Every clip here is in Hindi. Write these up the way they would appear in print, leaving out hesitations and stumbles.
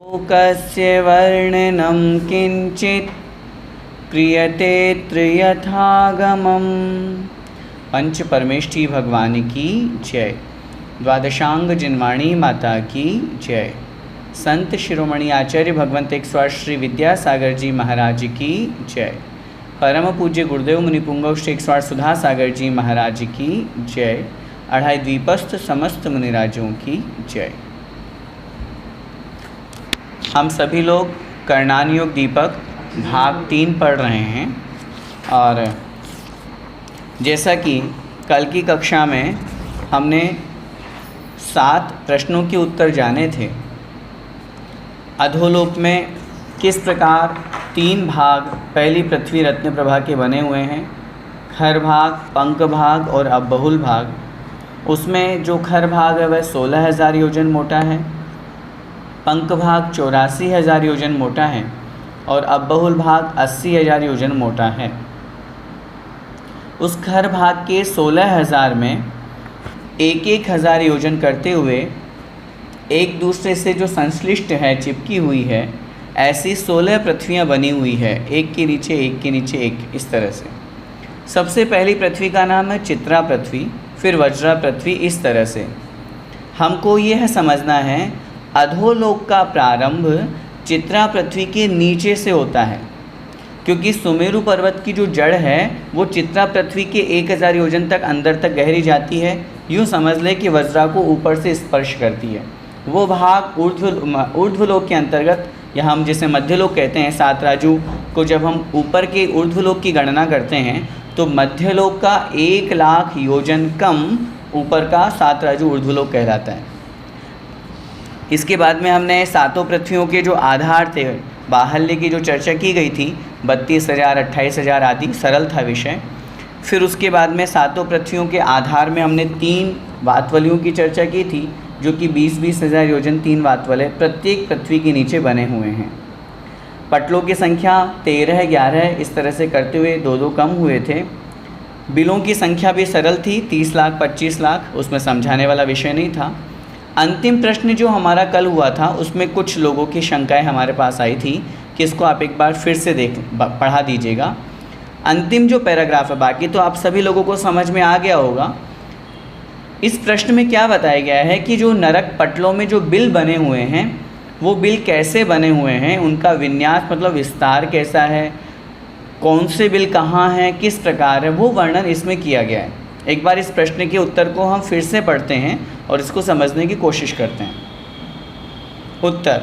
लोकस्य वर्णनं किंचित क्रियते यथागमम्। पंच परमेष्ठी भगवान की जय। द्वादशांग जिनवाणी माता की जय। संत शिरोमणि आचार्य भगवंत 108 श्री विद्यासागर जी महाराज की जय। परम पूज्य गुरुदेव मुनिपुंगव श्री 108 सुधा सागर जी महाराज की जय। अढ़ाई द्वीपस्थ समस्त मुनिराजों की जय। हम सभी लोग कर्णान योग दीपक भाग 3 पढ़ रहे हैं और जैसा कि कल की कक्षा में हमने 7 प्रश्नों के उत्तर जाने थे। अधोलोक में किस प्रकार 3 भाग पहली पृथ्वी रत्न प्रभा के बने हुए हैं, खर भाग, पंख भाग और अबहुल भाग। उसमें जो खर भाग है वह 16,000 योजन मोटा है, पंख भाग 84,000 योजन मोटा है और अबहुल भाग 80,000 योजन मोटा है। उस खर भाग के 16,000 में 1,000 योजन करते हुए एक दूसरे से जो संश्लिष्ट है, चिपकी हुई है, ऐसी 16 पृथ्वियाँ बनी हुई है, एक के नीचे एक के नीचे एक, इस तरह से। सबसे पहली पृथ्वी का नाम है चित्रा पृथ्वी, फिर वज्रा पृथ्वी, इस तरह से। हमको यह समझना है अधोलोक का प्रारंभ चित्रा पृथ्वी के नीचे से होता है, क्योंकि सुमेरु पर्वत की जो जड़ है वो चित्रा पृथ्वी के 1,000 योजन तक अंदर तक गहरी जाती है। यूँ समझ ले कि वज्रा को ऊपर से स्पर्श करती है। वो भाग ऊर्ध्वलोक के अंतर्गत, या हम जिसे मध्यलोक कहते हैं, 7 राजू को जब हम ऊपर के ऊर्ध्वलोक की गणना करते हैं तो मध्यलोक का 1,00,000 योजन कम ऊपर का 7 राजू ऊर्ध्वलोक कहलाता है। इसके बाद में हमने 7 पृथ्वियों के जो आधार थे, बाहल्य की जो चर्चा की गई थी, 32,000, 28,000 आदि, सरल था विषय। फिर उसके बाद में 7 पृथ्वियों के आधार में हमने 3 वातवलियों की चर्चा की थी, जो कि 20,000 योजन 3 वातवले प्रत्येक पृथ्वी के नीचे बने हुए हैं। पटलों की संख्या 13, 11 इस तरह से करते हुए 2-2 कम हुए थे। बिलों की संख्या भी सरल थी, 30 लाख, 25 लाख, उसमें समझाने वाला विषय नहीं था। अंतिम प्रश्न जो हमारा कल हुआ था उसमें कुछ लोगों की शंकाएं हमारे पास आई थी कि इसको आप एक बार फिर से पढ़ा दीजिएगा। अंतिम जो पैराग्राफ है, बाकी तो आप सभी लोगों को समझ में आ गया होगा। इस प्रश्न में क्या बताया गया है कि जो नरक पटलों में जो बिल बने हुए हैं वो बिल कैसे बने हुए हैं, उनका विन्यास मतलब विस्तार कैसा है, कौन से बिल कहाँ हैं, किस प्रकार है, वो वर्णन इसमें किया गया है। एक बार इस प्रश्न के उत्तर को हम फिर से पढ़ते हैं और इसको समझने की कोशिश करते हैं। उत्तर: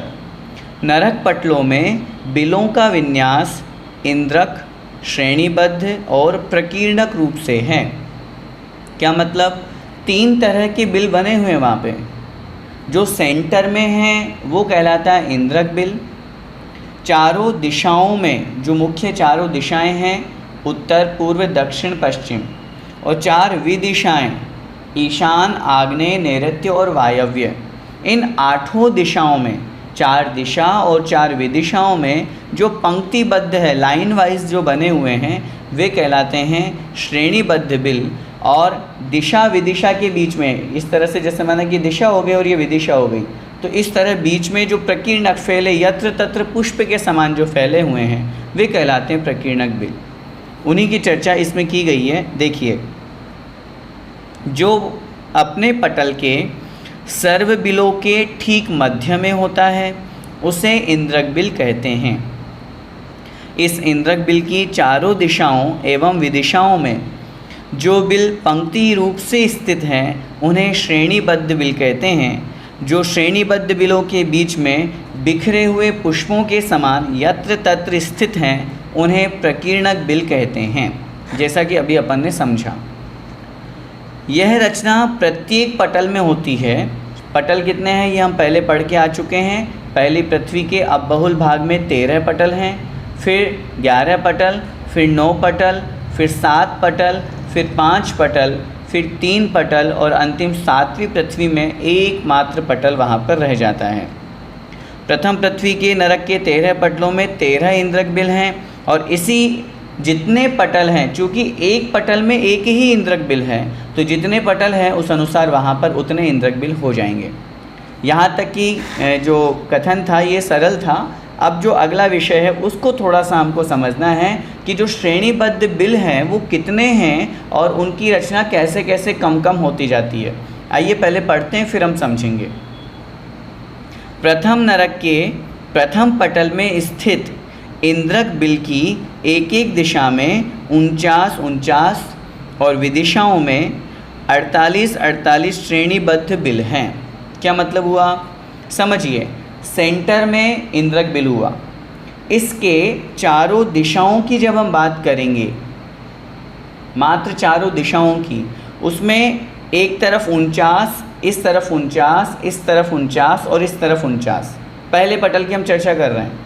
नरक पटलों में बिलों का विन्यास इंद्रक, श्रेणीबद्ध और प्रकीर्णक रूप से है। क्या मतलब? 3 तरह के बिल बने हुए हैं वहाँ पे। जो सेंटर में है वो कहलाता है इंद्रक बिल। चारों दिशाओं में जो मुख्य 4 दिशाएं हैं, उत्तर, पूर्व, दक्षिण, पश्चिम, और 4 विदिशाएं, ईशान, आग्नेय, नैऋत्य और वायव्य। इन 8 दिशाओं में, 4 दिशा और 4 विदिशाओं में जो पंक्तिबद्ध है, लाइन वाइज जो बने हुए हैं, वे कहलाते हैं श्रेणीबद्ध बिल। और दिशा विदिशा के बीच में, इस तरह से जैसे माना कि दिशा हो गई और ये विदिशा हो गई, तो इस तरह बीच में जो प्रकीर्णक फैले, यत्र तत्र पुष्प के समान जो फैले हुए हैं, वे कहलाते हैं प्रकीर्णक बिल। उन्हीं की चर्चा इसमें की गई है। देखिए, जो अपने पटल के सर्व बिलों के ठीक मध्य में होता है उसे इंद्रक बिल कहते हैं। इस इंद्रक बिल की चारों दिशाओं एवं विदिशाओं में जो बिल पंक्ति रूप से स्थित हैं उन्हें श्रेणीबद्ध बिल कहते हैं। जो श्रेणीबद्ध बिलों के बीच में बिखरे हुए पुष्पों के समान यत्र तत्र स्थित हैं उन्हें प्रकीर्णक बिल कहते हैं, जैसा कि अभी अपन ने समझा। यह रचना प्रत्येक पटल में होती है। पटल कितने हैं ये हम पहले पढ़ के आ चुके हैं। पहली पृथ्वी के अबहुल भाग में 13 पटल हैं, फिर 11 पटल, फिर 9 पटल, फिर 7 पटल, फिर 5 पटल, फिर 3 पटल और अंतिम 7वीं पृथ्वी में एकमात्र पटल वहाँ पर रह जाता है। प्रथम पृथ्वी के नरक के 13 पटलों में 13 इंद्रक बिल हैं और इसी जितने पटल हैं, चूँकि एक पटल में एक ही इंद्रक बिल है, तो जितने पटल हैं उस अनुसार वहाँ पर उतने इंद्रक बिल हो जाएंगे। यहाँ तक कि जो कथन था ये सरल था। अब जो अगला विषय है उसको थोड़ा सा हमको समझना है कि जो श्रेणीबद्ध बिल हैं वो कितने हैं और उनकी रचना कैसे कैसे कम कम होती जाती है। आइए पहले पढ़ते हैं, फिर हम समझेंगे। प्रथम नरक के प्रथम पटल में स्थित इंद्रक बिल की एक एक दिशा में 49 और विदिशाओं में 48 श्रेणीबद्ध बिल हैं। क्या मतलब हुआ, समझिए। सेंटर में इंद्रक बिल हुआ, इसके चारों दिशाओं की जब हम बात करेंगे, मात्र चारों दिशाओं की, उसमें एक तरफ 49, इस तरफ 49, इस तरफ 49 और इस तरफ 49। पहले पटल की हम चर्चा कर रहे हैं,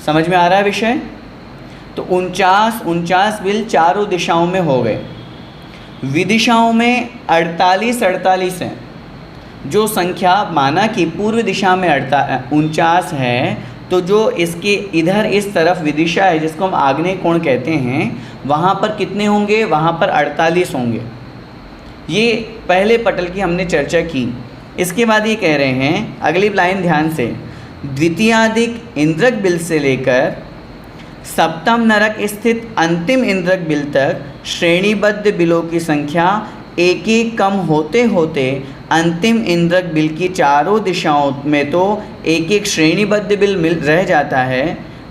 समझ में आ रहा है विषय। तो 49 बिल चारों दिशाओं में हो गए। विदिशाओं में 48 हैं। जो संख्या माना कि पूर्व दिशा में 49 है, तो जो इसके इधर इस तरफ विदिशा है जिसको हम आग्नेय कोण कहते हैं, वहाँ पर कितने होंगे, वहाँ पर 48 होंगे। ये पहले पटल की हमने चर्चा की। इसके बाद ये कह रहे हैं, अगली लाइन ध्यान से, द्वितीयाधिक इंद्रक बिल से लेकर सप्तम नरक स्थित अंतिम इंद्रक बिल तक श्रेणीबद्ध बिलों की संख्या एक एक कम होते होते अंतिम इंद्रक बिल की चारों दिशाओं में तो एक एक श्रेणीबद्ध बिल मिल रह जाता है,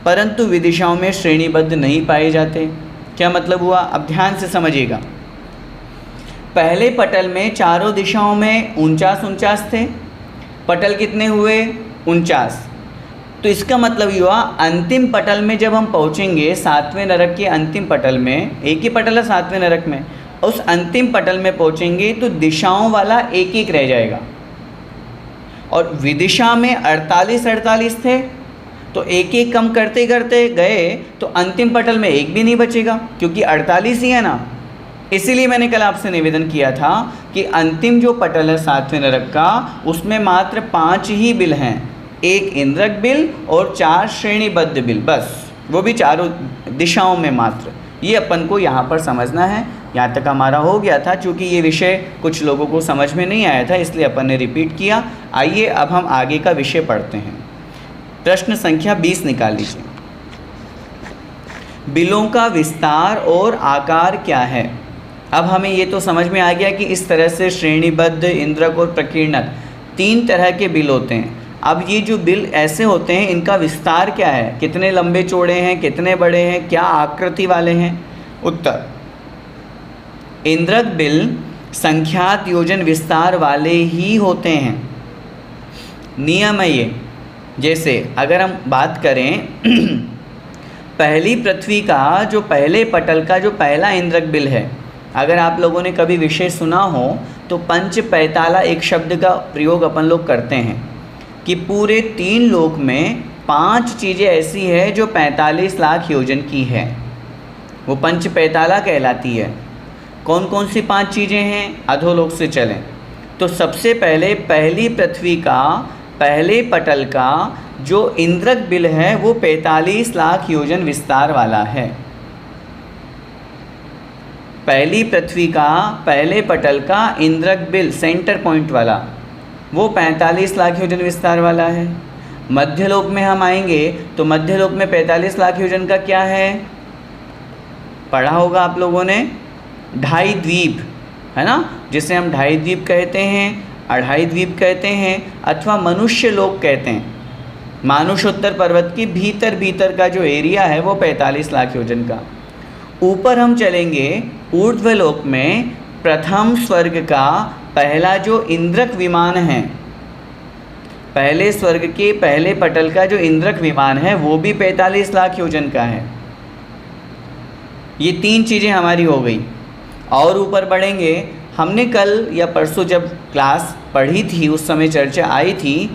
परंतु विदिशाओं में श्रेणीबद्ध नहीं पाए जाते। क्या मतलब हुआ, अब ध्यान से समझिएगा। पहले पटल में चारों दिशाओं में 49 थे, पटल कितने हुए, 49। तो इसका मतलब हुआ अंतिम पटल में जब हम पहुंचेंगे, 7वें नरक के अंतिम पटल में, एक ही पटल है 7वें नरक में, उस अंतिम पटल में पहुंचेंगे तो दिशाओं वाला एक एक रह जाएगा। और विदिशा में 48 थे, तो एक एक कम करते करते गए तो अंतिम पटल में एक भी नहीं बचेगा, क्योंकि 48 ही है ना। इसीलिए मैंने कल आपसे निवेदन किया था कि अंतिम जो पटल है 7वें नरक का, उसमें मात्र 5 ही बिल हैं, एक इंद्रक बिल और 4 श्रेणीबद्ध बिल, बस, वो भी चारों दिशाओं में मात्र। ये अपन को यहाँ पर समझना है। यहाँ तक हमारा हो गया था, चूँकि ये विषय कुछ लोगों को समझ में नहीं आया था, इसलिए अपन ने रिपीट किया। आइए अब हम आगे का विषय पढ़ते हैं। प्रश्न संख्या 20 निकाल लीजिए। बिलों का विस्तार और आकार क्या है। अब हमें ये तो समझ में आ गया कि इस तरह से श्रेणीबद्ध, इंद्रक और प्रकीर्णक 3 तरह के बिल होते हैं। अब ये जो बिल ऐसे होते हैं, इनका विस्तार क्या है, कितने लंबे चौड़े हैं, कितने बड़े हैं, क्या आकृति वाले हैं। उत्तर, इंद्रक बिल संख्यात योजन विस्तार वाले ही होते हैं। नियम है ये। जैसे अगर हम बात करें पहली पृथ्वी का जो पहले पटल का जो पहला इंद्रक बिल है, अगर आप लोगों ने कभी विषय सुना हो तो पंच पैताला एक शब्द का प्रयोग अपन लोग करते हैं कि पूरे 3 लोक में 5 चीज़ें ऐसी है जो 45 लाख योजन की है, वो पंच पैताला कहलाती है। कौन कौन सी 5 चीज़ें हैं, अधोलोक से चलें तो सबसे पहले पहली पृथ्वी का पहले पटल का जो इंद्रक बिल है वो 45 लाख योजन विस्तार वाला है। पहली पृथ्वी का पहले पटल का इंद्रक बिल सेंटर पॉइंट वाला वो 45 लाख योजन विस्तार वाला है। मध्यलोक में हम आएंगे तो मध्यलोक में 45 लाख योजन का क्या है, पढ़ा होगा आप लोगों ने, ढाई द्वीप है ना, जिसे हम ढाई द्वीप कहते हैं, अढ़ाई द्वीप कहते हैं, अथवा मनुष्य लोक कहते हैं। मानुषोत्तर पर्वत के भीतर का जो एरिया है वो 45 लाख योजन का। ऊपर हम चलेंगे ऊर्ध्वलोक में, प्रथम स्वर्ग का पहला जो इंद्रक विमान है, पहले स्वर्ग के पहले पटल का जो इंद्रक विमान है वो भी 45 लाख योजन का है। ये 3 चीज़ें हमारी हो गई। और ऊपर बढ़ेंगे, हमने कल या परसों जब क्लास पढ़ी थी उस समय चर्चा आई थी,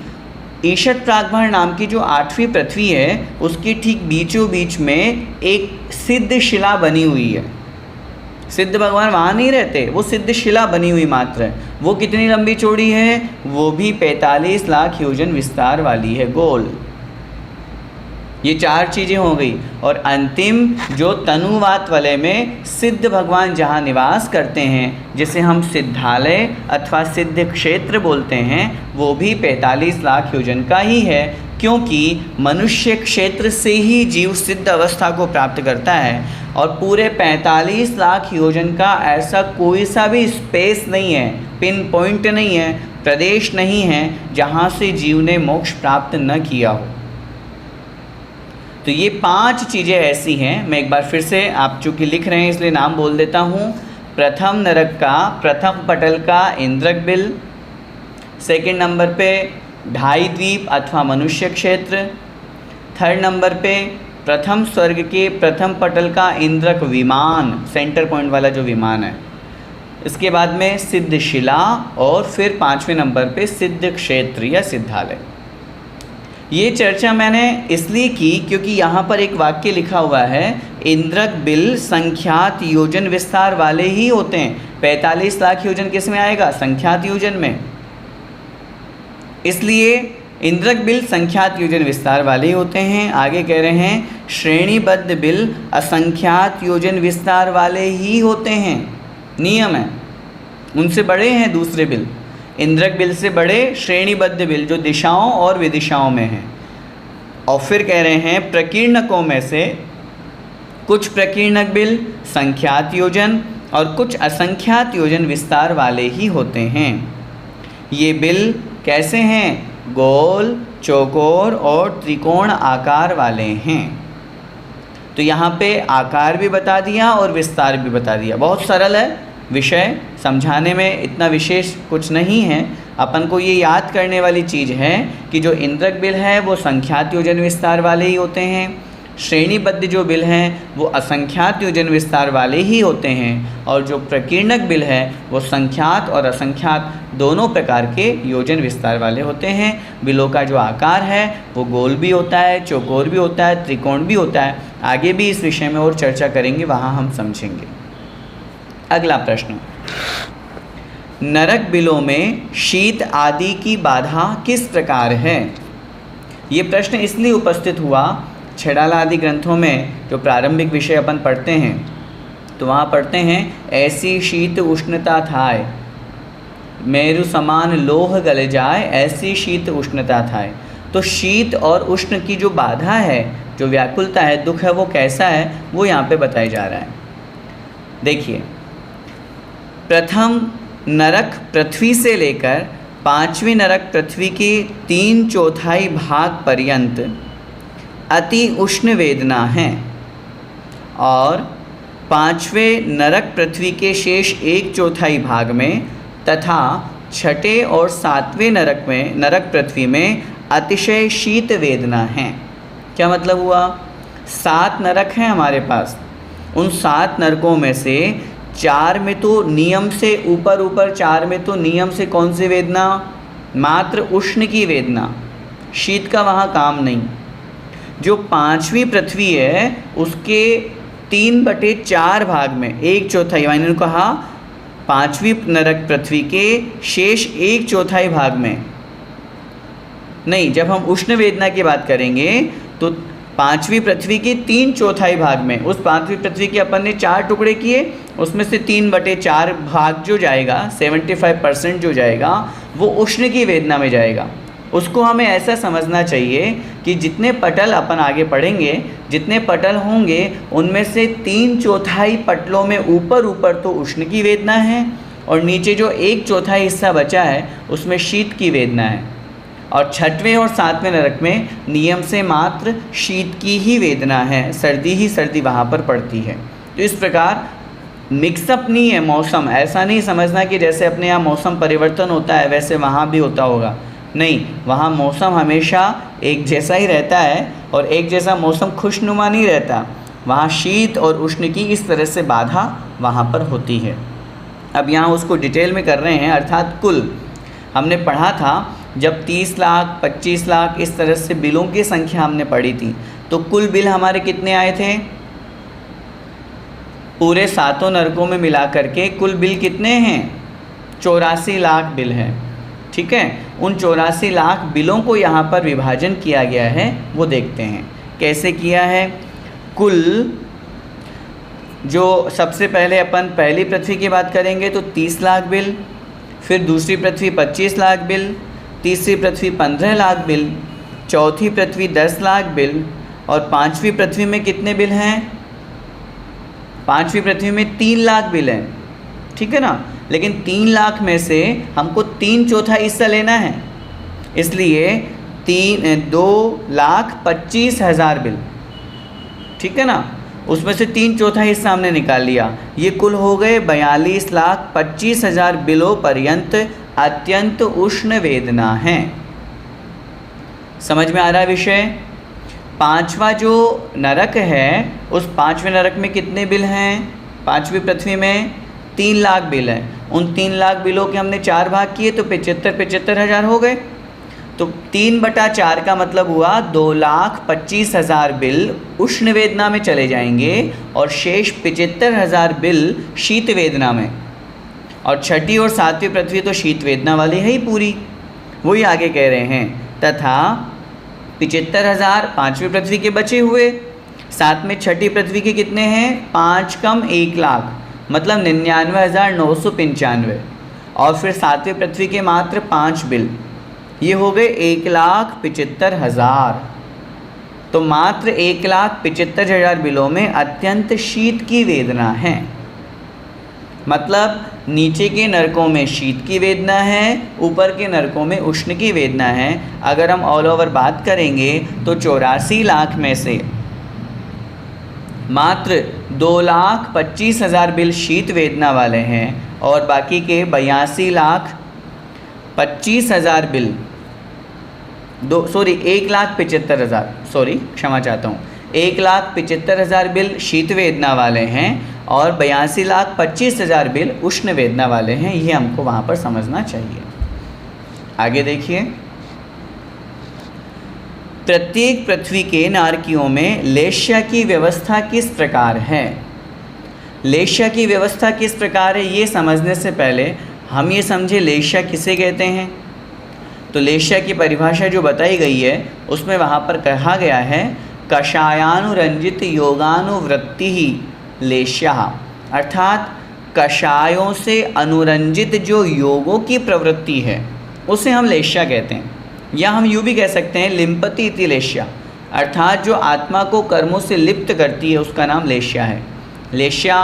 ईशत प्रागभार नाम की जो 8वीं पृथ्वी है उसकी ठीक बीचों बीच में एक सिद्ध शिला बनी हुई है। सिद्ध भगवान वहाँ नहीं रहते, वो सिद्ध शिला बनी हुई मात्र है। वो कितनी लंबी चौड़ी है, वो भी 45 लाख योजन विस्तार वाली है, गोल। ये 4 चीज़ें हो गई। और अंतिम जो तनुवात वलय में सिद्ध भगवान जहाँ निवास करते हैं, जिसे हम सिद्धालय अथवा सिद्ध क्षेत्र बोलते हैं, वो भी 45 लाख योजन का ही है, क्योंकि मनुष्य क्षेत्र से ही जीव सिद्ध अवस्था को प्राप्त करता है। और पूरे 45 लाख योजन का ऐसा कोई सा भी स्पेस नहीं है, पिन पॉइंट नहीं है, प्रदेश नहीं है जहाँ से जीव ने मोक्ष प्राप्त न किया हो। तो ये 5 चीज़ें ऐसी हैं। मैं एक बार फिर से, आप चूँकि लिख रहे हैं इसलिए नाम बोल देता हूँ। प्रथम नरक का प्रथम पटल का इंद्रक बिल, सेकंड नंबर पे ढाई द्वीप अथवा मनुष्य क्षेत्र, थर्ड नंबर पे प्रथम स्वर्ग के प्रथम पटल का इंद्रक विमान, सेंटर पॉइंट वाला जो विमान है, इसके बाद में सिद्ध शिला, और फिर 5वें नंबर पे सिद्ध क्षेत्र या सिद्धालय। ये चर्चा मैंने इसलिए की क्योंकि यहाँ पर एक वाक्य लिखा हुआ है, इंद्रक बिल संख्यात योजन विस्तार वाले ही होते हैं। 45 लाख योजन किस में आएगा? संख्यात योजन में। इसलिए इंद्रक बिल संख्यात योजन विस्तार वाले ही होते हैं। आगे कह रहे हैं श्रेणीबद्ध बिल असंख्यात योजन विस्तार वाले ही होते हैं। नियम है, उनसे बड़े हैं दूसरे बिल। इंद्रक बिल से बड़े श्रेणीबद्ध बिल जो दिशाओं और विदिशाओं में हैं। और फिर कह रहे हैं प्रकीर्णकों में से कुछ प्रकीर्णक बिल संख्यात योजन और कुछ असंख्यात योजन विस्तार वाले ही होते हैं। ये बिल कैसे हैं? गोल, चौकोर और त्रिकोण आकार वाले हैं। तो यहाँ पे आकार भी बता दिया और विस्तार भी बता दिया। बहुत सरल है विषय, समझाने में इतना विशेष कुछ नहीं है। अपन को ये याद करने वाली चीज़ है कि जो इंद्रक बिल है वो संख्यात योजन विस्तार वाले ही होते हैं, श्रेणीबद्ध जो बिल हैं वो असंख्यात योजन विस्तार वाले ही होते हैं, और जो प्रकीर्णक बिल है वो संख्यात और असंख्यात दोनों प्रकार के योजन विस्तार वाले होते हैं। बिलों का जो आकार है वो गोल भी होता है, चौकोर भी होता है, त्रिकोण भी होता है। आगे भी इस विषय में और चर्चा करेंगे, वहाँ हम समझेंगे। अगला प्रश्न, नरक बिलों में शीत आदि की बाधा किस प्रकार है? ये प्रश्न इसलिए उपस्थित हुआ, छेड़ाला आदि ग्रंथों में जो प्रारंभिक विषय अपन पढ़ते हैं तो वहाँ पढ़ते हैं ऐसी शीत उष्णता थाय, मेरु समान लोह गल जाए, ऐसी शीत उष्णता थाय। तो शीत और उष्ण की जो बाधा है, जो व्याकुलता है, दुख है, वो कैसा है, वो यहाँ पे बताया जा रहा है। देखिए, प्रथम नरक पृथ्वी से लेकर 5वीं नरक पृथ्वी के 3/4 भाग पर्यंत अति उष्ण वेदना है, और 5वें नरक पृथ्वी के शेष 1/4 भाग में तथा 6ठे और 7वें नरक पृथ्वी में अतिशय शीत वेदना है। क्या मतलब हुआ? 7 नरक हैं हमारे पास। उन 7 नरकों में से 4 में तो नियम से ऊपर 4 में तो नियम से कौन सी वेदना? मात्र उष्ण की वेदना, शीत का वहाँ काम नहीं। जो 5वीं पृथ्वी है उसके 3/4 भाग में 1/4, मैंने कहा 5वीं नरक पृथ्वी के शेष 1/4 भाग में नहीं, जब हम उष्ण वेदना की बात करेंगे तो 5वीं पृथ्वी के 3/4 भाग में, उस 5वीं पृथ्वी के अपन ने 4 टुकड़े किए, उसमें से 3/4 भाग जो जाएगा, 75% जो जाएगा, वो उष्ण की वेदना में जाएगा। उसको हमें ऐसा समझना चाहिए कि जितने पटल अपन आगे पढ़ेंगे, जितने पटल होंगे उनमें से 3/4 पटलों में ऊपर तो उष्ण की वेदना है, और नीचे जो 1/4 हिस्सा बचा है उसमें शीत की वेदना है। और 6वें और 7वें नरक में नियम से मात्र शीत की ही वेदना है, सर्दी ही सर्दी वहाँ पर पड़ती है। तो इस प्रकार मिक्सअप नहीं है मौसम। ऐसा नहीं समझना कि जैसे अपने यहाँ मौसम परिवर्तन होता है वैसे वहाँ भी होता होगा, नहीं, वहाँ मौसम हमेशा एक जैसा ही रहता है, और एक जैसा मौसम खुशनुमा नहीं रहता। वहाँ शीत और उष्ण की इस तरह से बाधा वहाँ पर होती है। अब यहाँ उसको डिटेल में कर रहे हैं, अर्थात कुल हमने पढ़ा था जब 30 लाख 25 लाख इस तरह से बिलों की संख्या हमने पढ़ी थी, तो कुल बिल हमारे कितने आए थे? पूरे 7 नरकों में मिला करके कुल बिल कितने हैं? 84 लाख बिल हैं। ठीक है, उन 84 लाख बिलों को यहाँ पर विभाजन किया गया है, वो देखते हैं। कैसे किया है? कुल जो सबसे पहले अपन पहली पृथ्वी की बात करेंगे तो 30 लाख बिल, फिर दूसरी पृथ्वी 25 लाख बिल, तीसरी पृथ्वी 15 लाख बिल, चौथी पृथ्वी 10 लाख बिल और पांचवी पृथ्वी में कितने बिल हैं? पांचवी पृथ्वी में 3 लाख बिल हैं, ठीक है ना। लेकिन 3 लाख में से हमको 3/4 हिस्सा लेना है, इसलिए 2,25,000 बिल, ठीक है ना। उसमें से 3/4 हिस्सा हमने निकाल लिया। ये कुल हो गए 42,25,000 बिलों पर्यंत अत्यंत उष्ण वेदना है। समझ में आ रहा है विषय? पांचवा जो नरक है, उस पांचवें नरक में कितने बिल हैं? पांचवी पृथ्वी में 3 लाख बिल हैं। उन 3 लाख बिलों के हमने 4 भाग किए तो 75,000 हो गए। तो 3/4 का मतलब हुआ 2,25,000 बिल उष्ण वेदना में चले जाएंगे और शेष 75,000 बिल शीत वेदना में। और छठी और सातवीं पृथ्वी तो शीत वेदना वाली है ही पूरी, वही आगे कह रहे हैं। तथा 75,000 पाँचवीं पृथ्वी के बचे हुए, साथ में छठी पृथ्वी के कितने हैं? 5 कम 1 लाख, मतलब 99,995। और फिर सातवीं पृथ्वी के मात्र 5 बिल, ये हो गए 1,75,000। तो मात्र 1,75,000 बिलों में अत्यंत शीत की वेदना है। मतलब नीचे के नरकों में शीत की वेदना है, ऊपर के नरकों में उष्ण की वेदना है। अगर हम ऑल ओवर बात करेंगे तो 84 लाख में से मात्र 2,25,000 बिल शीत वेदना वाले हैं और बाकी के 82,25,000 बिल 1,75,000, क्षमा चाहता हूँ, 1,75,000 बिल शीत वेदना वाले हैं और 82,25,000 बिल उष्ण वेदना वाले हैं। ये हमको वहाँ पर समझना चाहिए। आगे देखिए, प्रत्येक पृथ्वी के नारकियों में लेश्या की व्यवस्था किस प्रकार है? लेश्या की व्यवस्था किस प्रकार है, ये समझने से पहले हम ये समझे लेश्या किसे कहते हैं। तो लेश्या की परिभाषा जो बताई गई है उसमें वहाँ पर कहा गया है कषायानुरंजित योगानुवृत्ति ही लेश्या, अर्थात कषायों से अनुरंजित जो योगों की प्रवृत्ति है उसे हम लेश्या कहते हैं। या हम यूँ भी कह सकते हैं लिम्पति इति लेश्या, अर्थात जो आत्मा को कर्मों से लिप्त करती है उसका नाम लेश्या है। लेश्या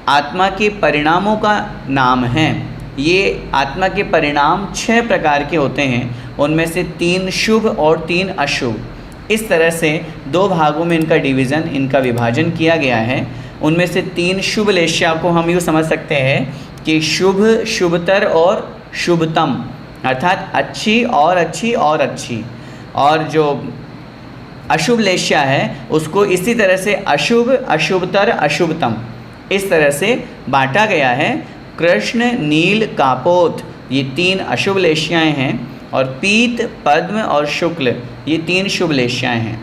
आत्मा के परिणामों का नाम है। ये आत्मा के परिणाम 6 प्रकार के होते हैं, उनमें से 3 शुभ और 3 अशुभ। इस तरह से 2 भागों में इनका डिवीज़न, इनका विभाजन किया गया है। उनमें से 3 शुभ लेश्या को हम यूँ समझ सकते हैं कि शुभ, शुभतर और शुभतम, अर्थात अच्छी और अच्छी और अच्छी। और जो अशुभ लेश्या है उसको इसी तरह से अशुभ, अशुभतर, अशुभतम, इस तरह से बांटा गया है। कृष्ण, नील, कापोत ये 3 अशुभ लेश्याएँ हैं और पीत, पद्म और शुक्ल ये 3 शुभ लेश्याएँ हैं।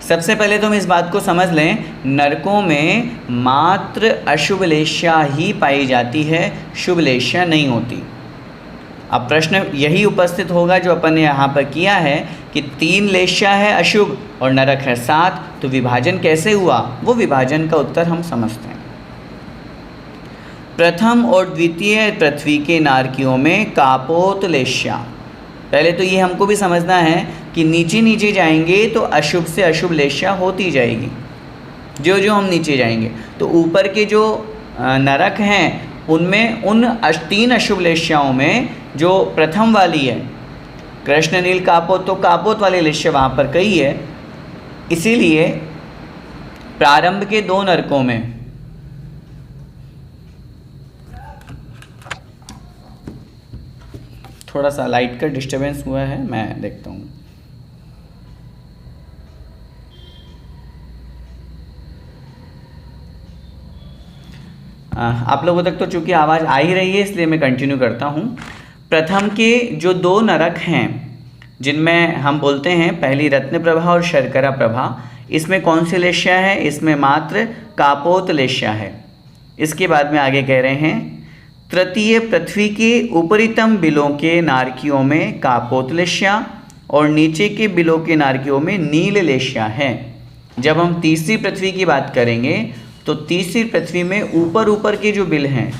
सबसे पहले तो हम इस बात को समझ लें, नरकों में मात्र अशुभ लेश्या ही पाई जाती है, शुभ लेश्या नहीं होती। अब प्रश्न यही उपस्थित होगा जो अपन ने यहाँ पर किया है कि 3 लेश्या है अशुभ और नरक है 7, तो विभाजन कैसे हुआ, वो विभाजन का उत्तर हम समझते हैं। प्रथम और द्वितीय पृथ्वी के नारकियों में कापोत लेश्या। पहले तो ये हमको भी समझना है कि नीचे नीचे जाएंगे तो अशुभ से अशुभ लेश्या होती जाएगी। जो जो हम नीचे जाएंगे तो ऊपर के जो नरक हैं उनमें उन 3 अशुभ लेश्याओं में जो प्रथम वाली है कृष्ण, नील, कापोत, तो कापोत वाली लेश्या वहाँ पर कही है। इसीलिए प्रारंभ के 2 नरकों में थोड़ा सा लाइट का डिस्टरबेंस हुआ है, मैं देखता हूँ। आप लोगों तक तो चूँकि आवाज़ आ ही रही है इसलिए मैं कंटिन्यू करता हूँ। प्रथम के जो 2 नरक हैं जिनमें हम बोलते हैं पहली रत्न प्रभा और शर्करा प्रभा, इसमें कौन सी लेश्या है? इसमें मात्र कापोत लेश्या है। इसके बाद में आगे कह रहे हैं तृतीय पृथ्वी के उपरितम बिलों के नारकियों में कापोत लेश्या, और नीचे के बिलों के नारकियों में नील लेश्या है। जब हम तीसरी पृथ्वी की बात करेंगे तो तीसरी पृथ्वी में ऊपर के जो बिल हैं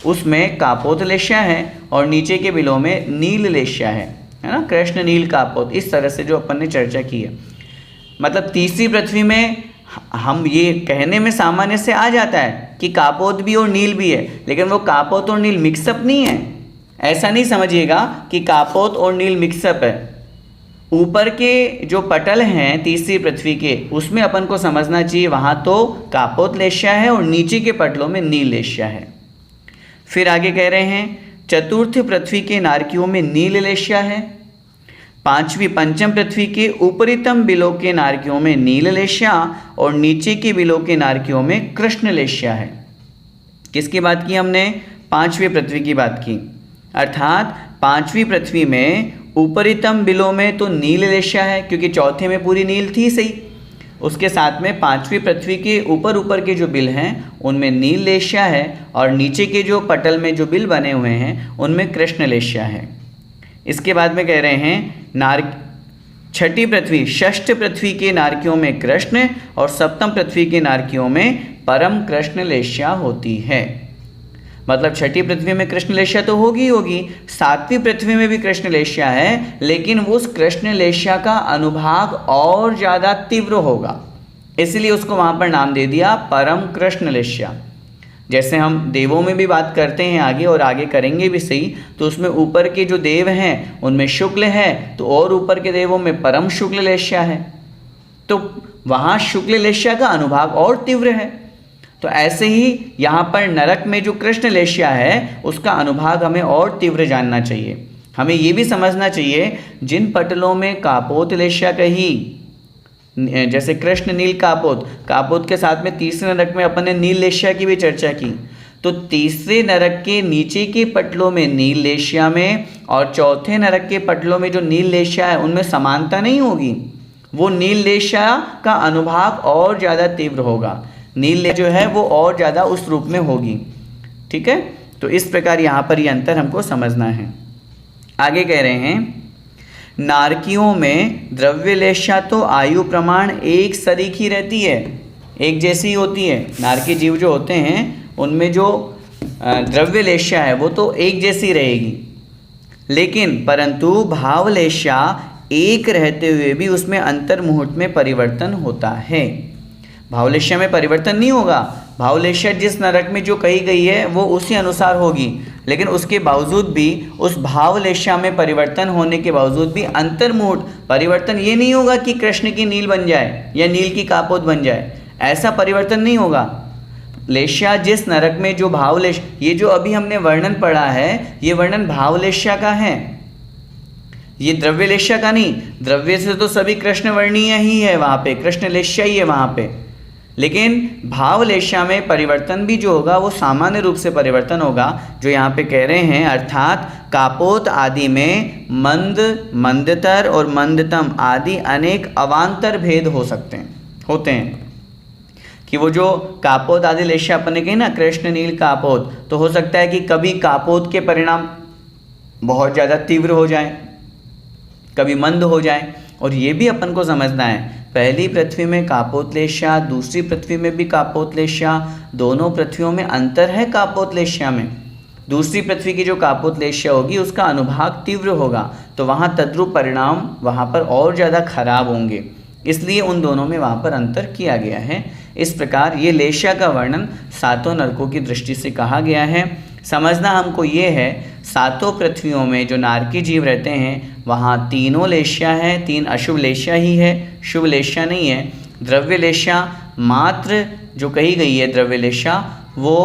उसमें कापोत लेश्या है और नीचे के बिलों में नील लेश्या है ना, कृष्ण नील कापोत, इस तरह से जो अपन ने चर्चा की है। मतलब तीसरी पृथ्वी में हम ये कहने में सामान्य से आ जाता है कि कापोत भी और नील भी है, लेकिन वो कापोत और नील मिक्सअप नहीं है। ऐसा नहीं समझिएगा कि कापोत और नील मिक्सअप है। ऊपर के जो पटल हैं तीसरी पृथ्वी के, उसमें अपन को समझना चाहिए वहाँ तो कापोत लेश्या है और नीचे के पटलों में नील लेश्या है। फिर आगे कह रहे हैं चतुर्थ पृथ्वी के नारकियों में नील लेश्या है। पांचवी पंचम पृथ्वी के ऊपरीतम बिलों के नारकियों में नील लेश्या और नीचे के बिलों के नारकियों में कृष्ण लेश्या है। किसकी बात की हमने? पांचवी पृथ्वी की बात की। अर्थात पांचवी पृथ्वी में ऊपरीतम बिलों में तो नील लेश्या है, क्योंकि चौथे में पूरी नील थी सही। उसके साथ में पांचवी पृथ्वी के ऊपर के जो बिल हैं उनमें नील लेश्या है और नीचे के जो पटल में जो बिल बने हुए हैं उनमें कृष्ण लेश्या है। इसके बाद में कह रहे हैं छठी पृथ्वी षष्ठ पृथ्वी के नारकियों में कृष्ण और सप्तम पृथ्वी के नारकियों में परम कृष्ण लेश्या होती है। मतलब छठी पृथ्वी में कृष्ण लेश्या तो होगी, सातवीं पृथ्वी में भी कृष्ण लेश्या है, लेकिन उस कृष्ण लेश्या का अनुभाग और ज़्यादा तीव्र होगा, इसलिए उसको वहाँ पर नाम दे दिया परम कृष्ण लेश्या। जैसे हम देवों में भी बात करते हैं आगे और आगे करेंगे भी सही, तो उसमें ऊपर के जो देव हैं उनमें शुक्ल है, तो और ऊपर के देवों में परम शुक्ल लेश्या है, तो वहाँ शुक्ल लेश्या का अनुभाग और तीव्र है। तो ऐसे ही यहाँ पर नरक में जो कृष्ण लेश्या है उसका अनुभाग हमें और तीव्र जानना चाहिए। हमें ये भी समझना चाहिए जिन पटलों में कापोत लेश्या कही, जैसे कृष्ण नील कापोत के साथ में तीसरे नरक में अपन ने नील लेश्या की भी चर्चा की, तो तीसरे नरक के नीचे के पटलों में नील लेश्या में और चौथे नरक के पटलों में जो नील लेश्या है उनमें समानता नहीं होगी। वो नील लेश्या का अनुभाग और ज़्यादा तीव्र होगा, नील जो है वो और ज़्यादा उस रूप में होगी। ठीक है, तो इस प्रकार यहाँ पर ये अंतर हमको समझना है। आगे कह रहे हैं नारकियों में द्रव्य लेश्या तो आयु प्रमाण एक सरीखी रहती है, एक जैसी होती है। नारकी जीव जो होते हैं उनमें जो द्रव्य लेश्या है वो तो एक जैसी रहेगी, लेकिन परंतु भाव लेश्या एक रहते हुए भी उसमें अंतर मुहूर्त में परिवर्तन होता है। भावलेश्या में परिवर्तन नहीं होगा, भावलेश्या जिस नरक में जो कही गई है वो उसी अनुसार होगी, लेकिन उसके बावजूद भी उस भावलेश्या में परिवर्तन होने के बावजूद भी अंतर्मुहूर्त परिवर्तन ये नहीं होगा कि कृष्ण की नील बन जाए या नील की कापोत बन जाए, ऐसा परिवर्तन नहीं होगा। लेश्या जिस नरक में जो भावलेश, ये जो अभी हमने वर्णन पढ़ा है ये वर्णन भावलेश्या का है, ये द्रव्य लेश्या का नहीं। द्रव्य से तो सभी कृष्ण वर्णीय ही है, वहाँ पे कृष्ण लेश्या ही है वहाँ पे, लेकिन भाव लेश्या में परिवर्तन भी जो होगा वो सामान्य रूप से परिवर्तन होगा, जो यहाँ पे कह रहे हैं। अर्थात कापोत आदि में मंद, मंदतर और मंदतम आदि अनेक अवान्तर भेद होते हैं कि वो जो कापोत आदि लेश्या अपन ने कही ना कृष्ण नील कापोत, तो हो सकता है कि कभी कापोत के परिणाम बहुत ज़्यादा तीव्र हो जाए, कभी मंद हो जाए, और ये भी अपन को समझना है पहली पृथ्वी में कापोत लेश्या, दूसरी पृथ्वी में भी कापोत लेश्या, दोनों पृथ्वियों में अंतर है कापोत लेश्या में। दूसरी पृथ्वी की जो कापोत लेश्या होगी उसका अनुभाग तीव्र होगा, तो वहाँ तद्रुप परिणाम वहाँ पर और ज़्यादा खराब होंगे, इसलिए उन दोनों में वहाँ पर अंतर किया गया है। इस प्रकार ये लेश्या का वर्णन सातों नरकों की दृष्टि से कहा गया है। समझना हमको ये है सातों पृथ्वियों में जो नारकी जीव रहते हैं वहाँ तीनों लेश्या है, तीन अशुभ लेश्या ही है, शुभ लेश्या नहीं है। द्रव्य लेश्या मात्र जो कही गई है द्रव्य लेश्या वो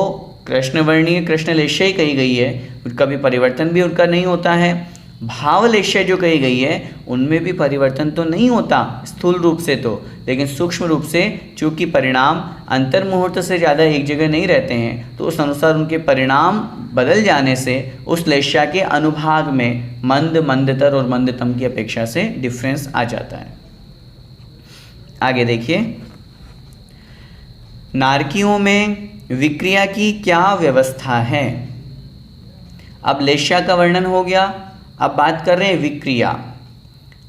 कृष्णवर्णीय कृष्ण लेश्या ही कही गई है, कभी परिवर्तन भी उनका नहीं होता है। भाव लेश्या जो कही गई है उनमें भी परिवर्तन तो नहीं होता स्थूल रूप से तो, लेकिन सूक्ष्म रूप से चूँकि परिणाम अंतर मुहूर्त से ज़्यादा एक जगह नहीं रहते हैं, तो उस अनुसार उनके परिणाम बदल जाने से उस लेश्या के अनुभाग में मंद, मंदतर और मंदतम की अपेक्षा से डिफरेंस आ जाता है। आगे देखिए, नारकियों में विक्रिया की क्या व्यवस्था है। अब लेश्या का वर्णन हो गया, अब बात कर रहे हैं विक्रिया।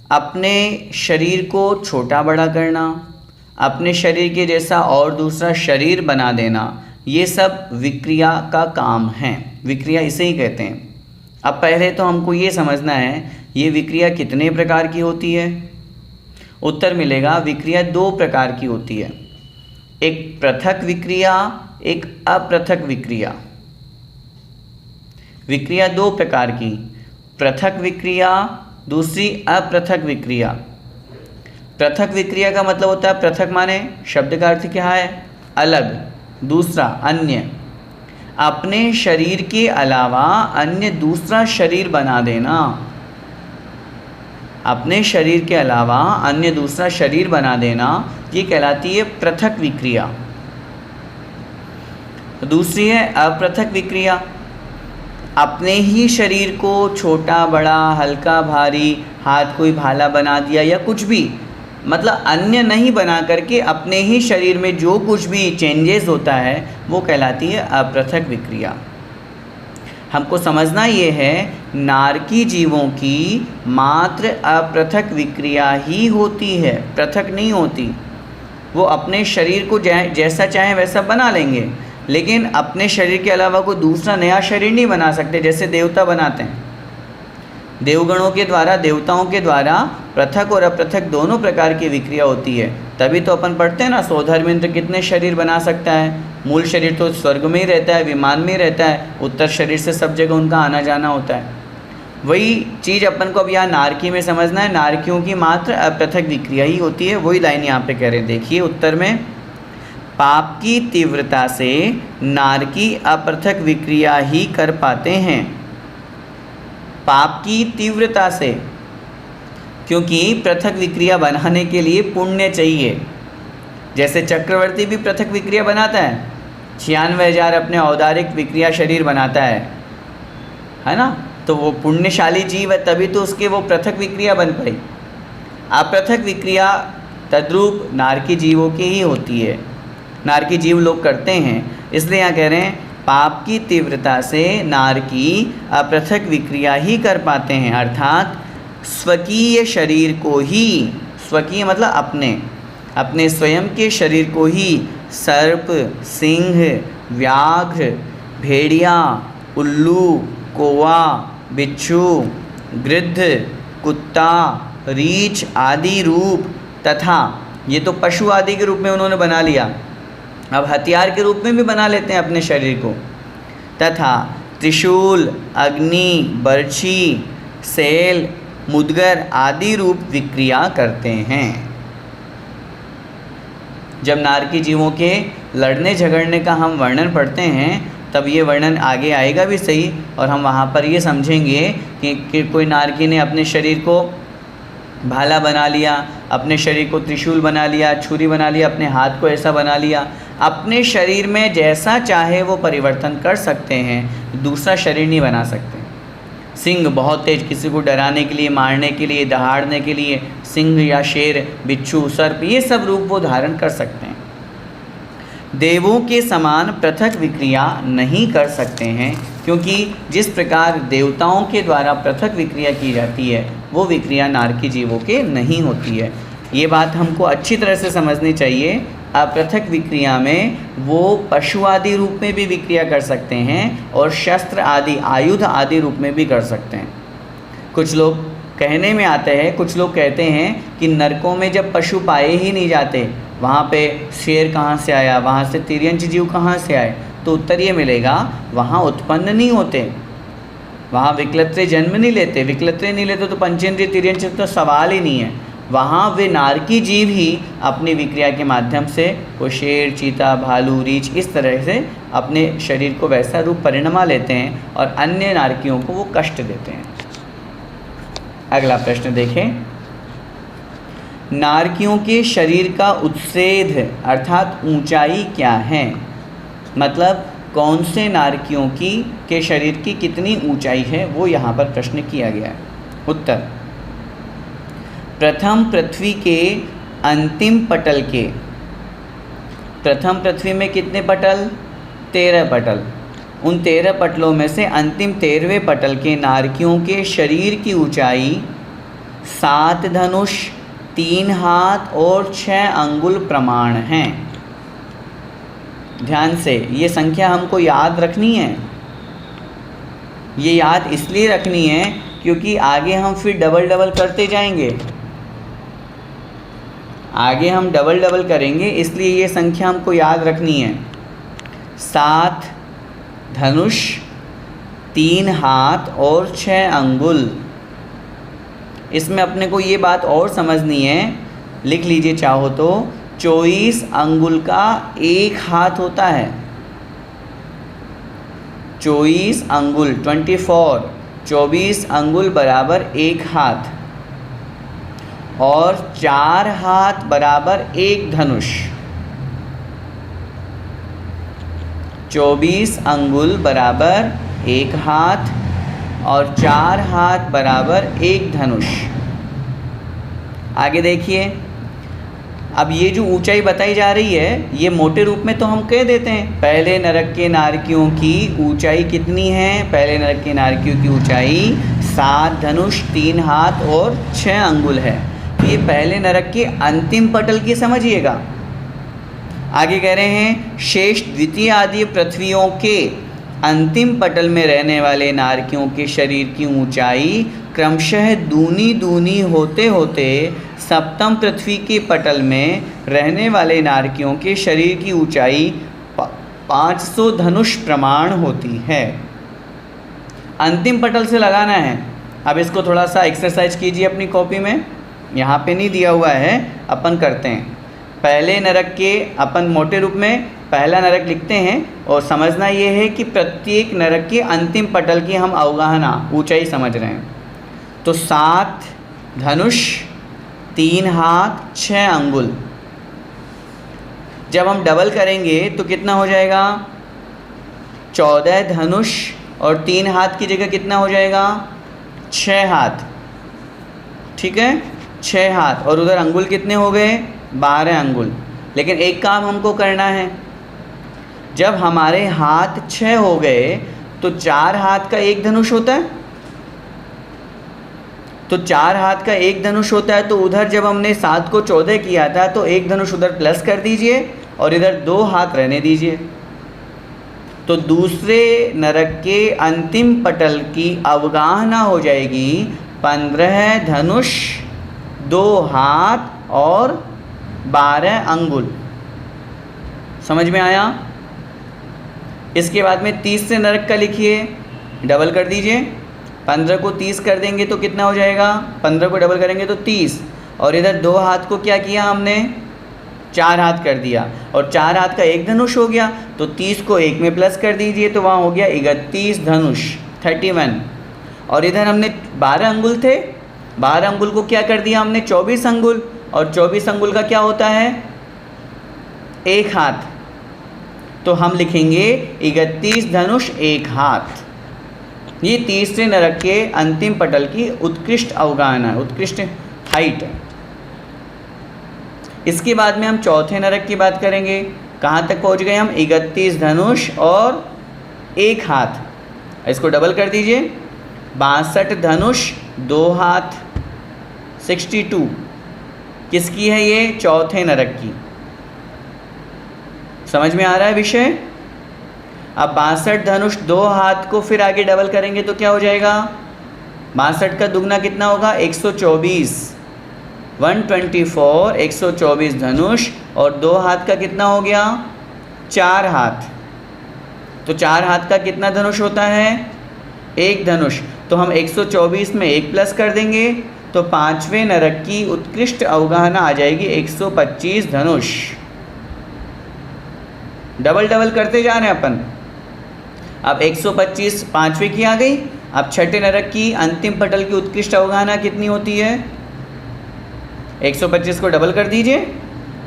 अपने शरीर को छोटा बड़ा करना, अपने शरीर के जैसा और दूसरा शरीर बना देना, ये सब विक्रिया का काम है। विक्रिया इसे ही कहते हैं। अब पहले तो हमको ये समझना है ये विक्रिया कितने प्रकार की होती है। उत्तर मिलेगा विक्रिया 2 प्रकार की होती है, एक पृथक विक्रिया, एक अपृथक विक्रिया। विक्रिया 2 प्रकार की, पृथक विक्रिया, दूसरी अपृथक विक्रिया। पृथक विक्रिया का मतलब होता है, पृथक माने शब्द का अर्थ क्या है, अलग, दूसरा अन्य, अपने शरीर के अलावा अन्य दूसरा शरीर बना देना। अपने शरीर के अलावा अन्य दूसरा शरीर बना देना, ये कहलाती है पृथक विक्रिया। दूसरी है अपृथक विक्रिया, अपने ही शरीर को छोटा बड़ा, हल्का भारी, हाथ कोई भाला बना दिया या कुछ भी, मतलब अन्य नहीं बना करके अपने ही शरीर में जो कुछ भी चेंजेस होता है वो कहलाती है अपृथक विक्रिया। हमको समझना ये है नारकी जीवों की मात्र अपृथक विक्रिया ही होती है, पृथक नहीं होती। वो अपने शरीर को जैसा चाहे वैसा बना लेंगे, लेकिन अपने शरीर के अलावा कोई दूसरा नया शरीर नहीं बना सकते, जैसे देवता बनाते हैं। देवगणों के द्वारा, देवताओं के द्वारा पृथक और अपृथक दोनों प्रकार की विक्रिया होती है। तभी तो अपन पढ़ते हैं ना, सौधर्मिंद्र कितने शरीर बना सकता है। मूल शरीर तो स्वर्ग में ही रहता है, विमान में ही रहता है, उत्तर शरीर से सब जगह उनका आना जाना होता है। वही चीज़ अपन को अब यहाँ नारकी में समझना है, नारकियों की मात्र अपृथक विक्रिया ही होती है। वही लाइन यहाँ पे कह रहे हैं, देखिए उत्तर में, पाप की तीव्रता से नारकी अपृथक विक्रिया ही कर पाते हैं। पाप की तीव्रता से, क्योंकि पृथक विक्रिया बनाने के लिए पुण्य चाहिए। जैसे चक्रवर्ती भी पृथक विक्रिया बनाता है, 96,000 अपने औदारिक विक्रिया शरीर बनाता है ना, तो वो पुण्यशाली जीव है, तभी तो उसके वो पृथक विक्रिया बन पाई। अपृथक विक्रिया तद्रूप नारकी जीवों की ही होती है, नारकी जीव लोग करते हैं। इसलिए यहाँ कह रहे हैं पाप की तीव्रता से नारकी अपृथक विक्रिया ही कर पाते हैं, अर्थात स्वकीय शरीर को ही, स्वकीय मतलब अपने स्वयं के शरीर को ही सर्प, सिंह, व्याघ्र, भेड़िया, उल्लू, कौवा, बिच्छू, गिद्ध, कुत्ता, रीछ आदि रूप तथा, ये तो पशु आदि के रूप में उन्होंने बना लिया, अब हथियार के रूप में भी बना लेते हैं अपने शरीर को, तथा त्रिशूल, अग्नि, बर्छी, सेल, मुदगर आदि रूप विक्रिया करते हैं। जब नारकी जीवों के लड़ने झगड़ने का हम वर्णन पढ़ते हैं तब ये वर्णन आगे आएगा भी सही, और हम वहाँ पर ये समझेंगे कि कोई नारकी ने अपने शरीर को भाला बना लिया, अपने शरीर को त्रिशूल बना लिया, छुरी बना लिया, अपने हाथ को ऐसा बना लिया। अपने शरीर में जैसा चाहे वो परिवर्तन कर सकते हैं, दूसरा शरीर नहीं बना सकते। सिंह बहुत तेज, किसी को डराने के लिए, मारने के लिए, दहाड़ने के लिए, सिंह या शेर, बिच्छू, सर्प, ये सब रूप वो धारण कर सकते हैं। देवों के समान पृथक विक्रिया नहीं कर सकते हैं, क्योंकि जिस प्रकार देवताओं के द्वारा पृथक विक्रिया की जाती है वो विक्रिया नारकी जीवों के नहीं होती है। ये बात हमको अच्छी तरह से समझनी चाहिए। अपृथक विक्रिया में वो पशु आदि रूप में भी विक्रिया कर सकते हैं और शस्त्र आदि, आयुध आदि रूप में भी कर सकते हैं। कुछ लोग कहने में आते हैं, कुछ लोग कहते हैं कि नरकों में जब पशु पाए ही नहीं जाते, वहाँ पे शेर कहाँ से आया, वहाँ से तिर्यंच जीव कहाँ से आए, तो उत्तर ये मिलेगा वहाँ उत्पन्न नहीं होते, वहाँ विकलत्रे जन्म नहीं लेते। विकलत्रे नहीं लेते तो पंचेंद्रिय तिर्यंच तो सवाल ही नहीं है। वहाँ वे नारकी जीव ही अपनी विक्रिया के माध्यम से वो शेर, चीता, भालू, रीछ इस तरह से अपने शरीर को वैसा रूप परिणमा लेते हैं और अन्य नारकियों को वो कष्ट देते हैं। अगला प्रश्न देखें, नारकियों के शरीर का उत्सेध अर्थात ऊंचाई क्या है, मतलब कौन से नारकियों के शरीर की कितनी ऊंचाई है, वो यहाँ पर प्रश्न किया गया है। उत्तर, प्रथम पृथ्वी के अंतिम पटल के, प्रथम पृथ्वी में कितने पटल, 13 पटल, उन 13 पटलों में से अंतिम 13वें पटल के नारकियों के शरीर की ऊंचाई 7 धनुष, 3 हाथ और 6 अंगुल प्रमाण हैं। ध्यान से, ये संख्या हमको याद रखनी है। ये याद इसलिए रखनी है क्योंकि आगे हम फिर डबल डबल करते जाएंगे। आगे हम डबल डबल करेंगे, इसलिए ये संख्या हमको याद रखनी है। 7 धनुष, 3 हाथ और 6 अंगुल। इसमें अपने को ये बात और समझनी है, लिख लीजिए चाहो तो, 24 अंगुल का एक हाथ होता है। 24 अंगुल 24 अंगुल बराबर एक हाथ, और 4 हाथ बराबर एक धनुष। 24 अंगुल बराबर एक हाथ और 4 हाथ बराबर एक धनुष। आगे देखिए, अब ये जो ऊंचाई बताई जा रही है, ये मोटे रूप में तो हम कह देते हैं, पहले नरक के नारकियों की ऊंचाई कितनी है। पहले नरक के नारकियों की ऊंचाई 7 धनुष, 3 हाथ और 6 अंगुल है। ये पहले नरक के अंतिम पटल की समझिएगा। आगे कह रहे हैं, शेष द्वितीय आदि पृथ्वियों के अंतिम पटल में रहने वाले नारकियों के शरीर की ऊंचाई क्रमशः दूनी दूनी होते होते सप्तम पृथ्वी के पटल में रहने वाले नारकियों के शरीर की ऊंचाई 500 धनुष प्रमाण होती है। अंतिम पटल से लगाना है। अब इसको थोड़ा सा एक्सरसाइज कीजिए अपनी कॉपी में, यहाँ पे नहीं दिया हुआ है, अपन करते हैं। पहले नरक के अपन मोटे रूप में पहला नरक लिखते हैं, और समझना ये है कि प्रत्येक नरक के अंतिम पटल की हम अवगाहना ऊंचाई समझ रहे हैं। तो 7 धनुष, 3 हाथ, 6 अंगुल। जब हम डबल करेंगे तो कितना हो जाएगा? 14 धनुष और 3 हाथ की जगह कितना हो जाएगा? 6 हाथ। ठीक है, 6 हाथ। और उधर अंगुल कितने हो गए? 12 अंगुल। लेकिन एक काम हमको करना है, जब हमारे हाथ 6 हो गए तो 4 हाथ का एक धनुष होता है। तो 4 हाथ का एक धनुष होता है, तो उधर जब हमने 7 को 14 किया था तो एक धनुष उधर प्लस कर दीजिए और इधर 2 हाथ रहने दीजिए। तो दूसरे नरक के अंतिम पटल की अवगाहना हो जाएगी 15 धनुष, 2 हाथ और 12 अंगुल। समझ में आया? इसके बाद में तीसरे नरक का लिखिए, डबल कर दीजिए। 15 को 30 कर देंगे तो कितना हो जाएगा? 15 को डबल करेंगे तो 30। और इधर 2 हाथ को क्या किया हमने? 4 हाथ कर दिया, और 4 हाथ का एक धनुष हो गया। तो 30 को 1 में प्लस कर दीजिए, तो वहाँ हो गया 31 धनुष, 31। और इधर हमने 12 अंगुल थे, 12 अंगुल को क्या कर दिया हमने? 24 अंगुल। और 24 अंगुल का क्या होता है? एक हाथ। तो हम लिखेंगे 31 धनुष 1 हाथ। ये तीसरे नरक के अंतिम पटल की उत्कृष्ट अवगाहना है, उत्कृष्ट हाइट है। इसके बाद में हम चौथे नरक की बात करेंगे। कहाँ तक पहुँच गए हम? 31 धनुष और 1 हाथ। इसको डबल कर दीजिए, 62 धनुष 2 हाथ, 62। किसकी है ये? चौथे नरक की। समझ में आ रहा है विषय? अब 62 धनुष 2 हाथ को फिर आगे डबल करेंगे तो क्या हो जाएगा? 62 का दुगना कितना होगा? 124, 124, 124 धनुष। और 2 हाथ का कितना हो गया? 4 हाथ। तो 4 हाथ का कितना धनुष होता है? 1 धनुष। तो हम 124 में 1 प्लस कर देंगे, तो पांचवें नरक की उत्कृष्ट अवगाहना आ जाएगी 125 धनुष। डबल डबल करते जा रहे हैं अपन। अब 125 पाँचवें की आ गई। अब छठे नरक की अंतिम पटल की उत्कृष्ट अवगाहना कितनी होती है? 125 को डबल कर दीजिए।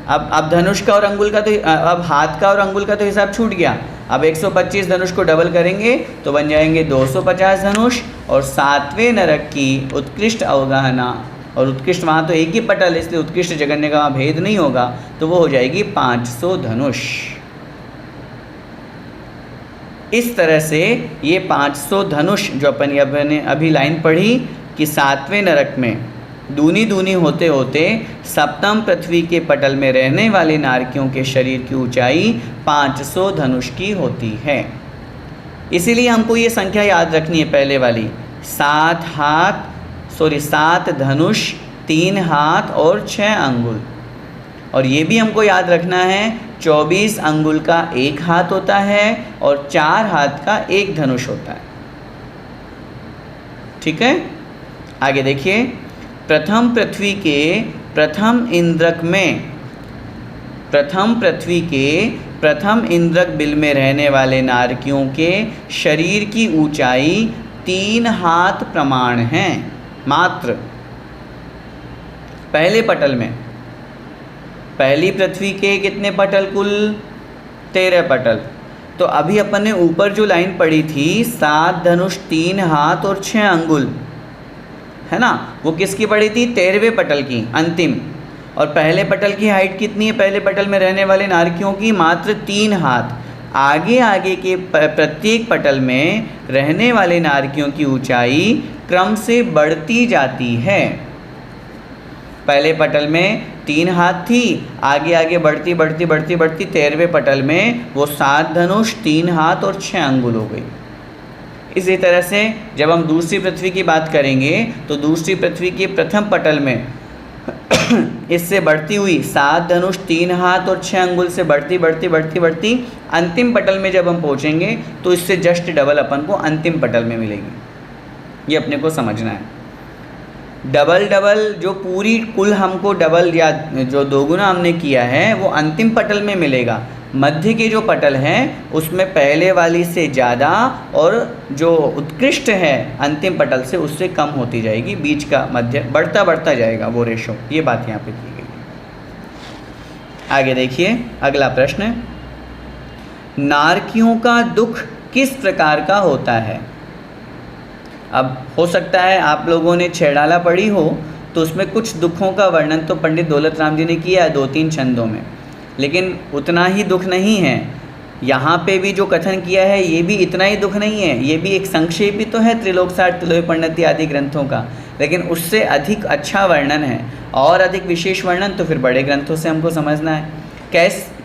अब धनुष का और अंगुल का, तो अब हाथ का और अंगुल का तो हिसाब छूट गया। अब 125 धनुष को डबल करेंगे तो बन जाएंगे 250 धनुष। और सातवें नरक की उत्कृष्ट अवगाहना, और उत्कृष्ट वहाँ तो एक ही पटल है इसलिए उत्कृष्ट जगन्य का वहाँ भेद नहीं होगा, तो वो हो जाएगी 500 धनुष। इस तरह से ये 500 धनुष जो अपन अभी लाइन पढ़ी कि सातवें नरक में दूनी दूनी होते होते सप्तम पृथ्वी के पटल में रहने वाले नारकियों के शरीर की ऊंचाई 500 धनुष की होती है। इसीलिए हमको ये संख्या याद रखनी है पहले वाली, 7 धनुष, 3 हाथ और 6 अंगुल। और ये भी हमको याद रखना है 24 अंगुल का एक हाथ होता है और 4 हाथ का एक धनुष होता है। ठीक है, आगे देखिए, प्रथम पृथ्वी के प्रथम इंद्रक बिल में रहने वाले नारकियों के शरीर की ऊंचाई 3 हाथ प्रमाण है मात्र। पहले पटल में, पहली पृथ्वी के कितने पटल कुल? 13 पटल। तो अभी अपन ने ऊपर जो लाइन पढ़ी थी 7 धनुष, 3 हाथ और 6 अंगुल, है ना, वो किसकी पढ़ी थी? 13वें पटल की, अंतिम। और पहले पटल की हाइट कितनी है? पहले पटल में रहने वाले नारकियों की मात्र 3 हाथ। आगे आगे के प्रत्येक पटल में रहने वाले नारकियों की ऊंचाई क्रम से बढ़ती जाती है। पहले पटल में 3 हाथ थी, आगे आगे बढ़ती 13वें पटल में वो 7 धनुष, 3 हाथ और 6 अंगुल हो गई। इसी तरह से जब हम दूसरी पृथ्वी की बात करेंगे तो दूसरी पृथ्वी के प्रथम पटल में इससे बढ़ती हुई 7 धनुष, 3 हाथ और 6 अंगुल से बढ़ती अंतिम पटल में जब हम पहुंचेंगे तो इससे जस्ट डबल अपन को अंतिम पटल में मिलेगी। ये अपने को समझना है। डबल जो पूरी कुल हमको डबल या जो दोगुना हमने किया है वो अंतिम पटल में मिलेगा। मध्य के जो पटल हैं उसमें पहले वाली से ज़्यादा और जो उत्कृष्ट है अंतिम पटल से उससे कम होती जाएगी। बीच का मध्य बढ़ता जाएगा वो रेशो। ये बात यहाँ पे की गई। आगे देखिए अगला प्रश्न, नारकियों का दुख किस प्रकार का होता है? अब हो सकता है आप लोगों ने छेड़ाला पढ़ी हो तो उसमें कुछ दुखों का वर्णन तो पंडित दौलत राम जी ने किया है 2-3 छंदों में, लेकिन उतना ही दुख नहीं है। यहाँ पे भी जो कथन किया है ये भी इतना ही दुख नहीं है। ये भी एक संक्षेप ही तो है त्रिलोकसार, त्रिलोकी आदि ग्रंथों का, लेकिन उससे अधिक अच्छा वर्णन है और अधिक विशेष वर्णन तो फिर बड़े ग्रंथों से हमको समझना है।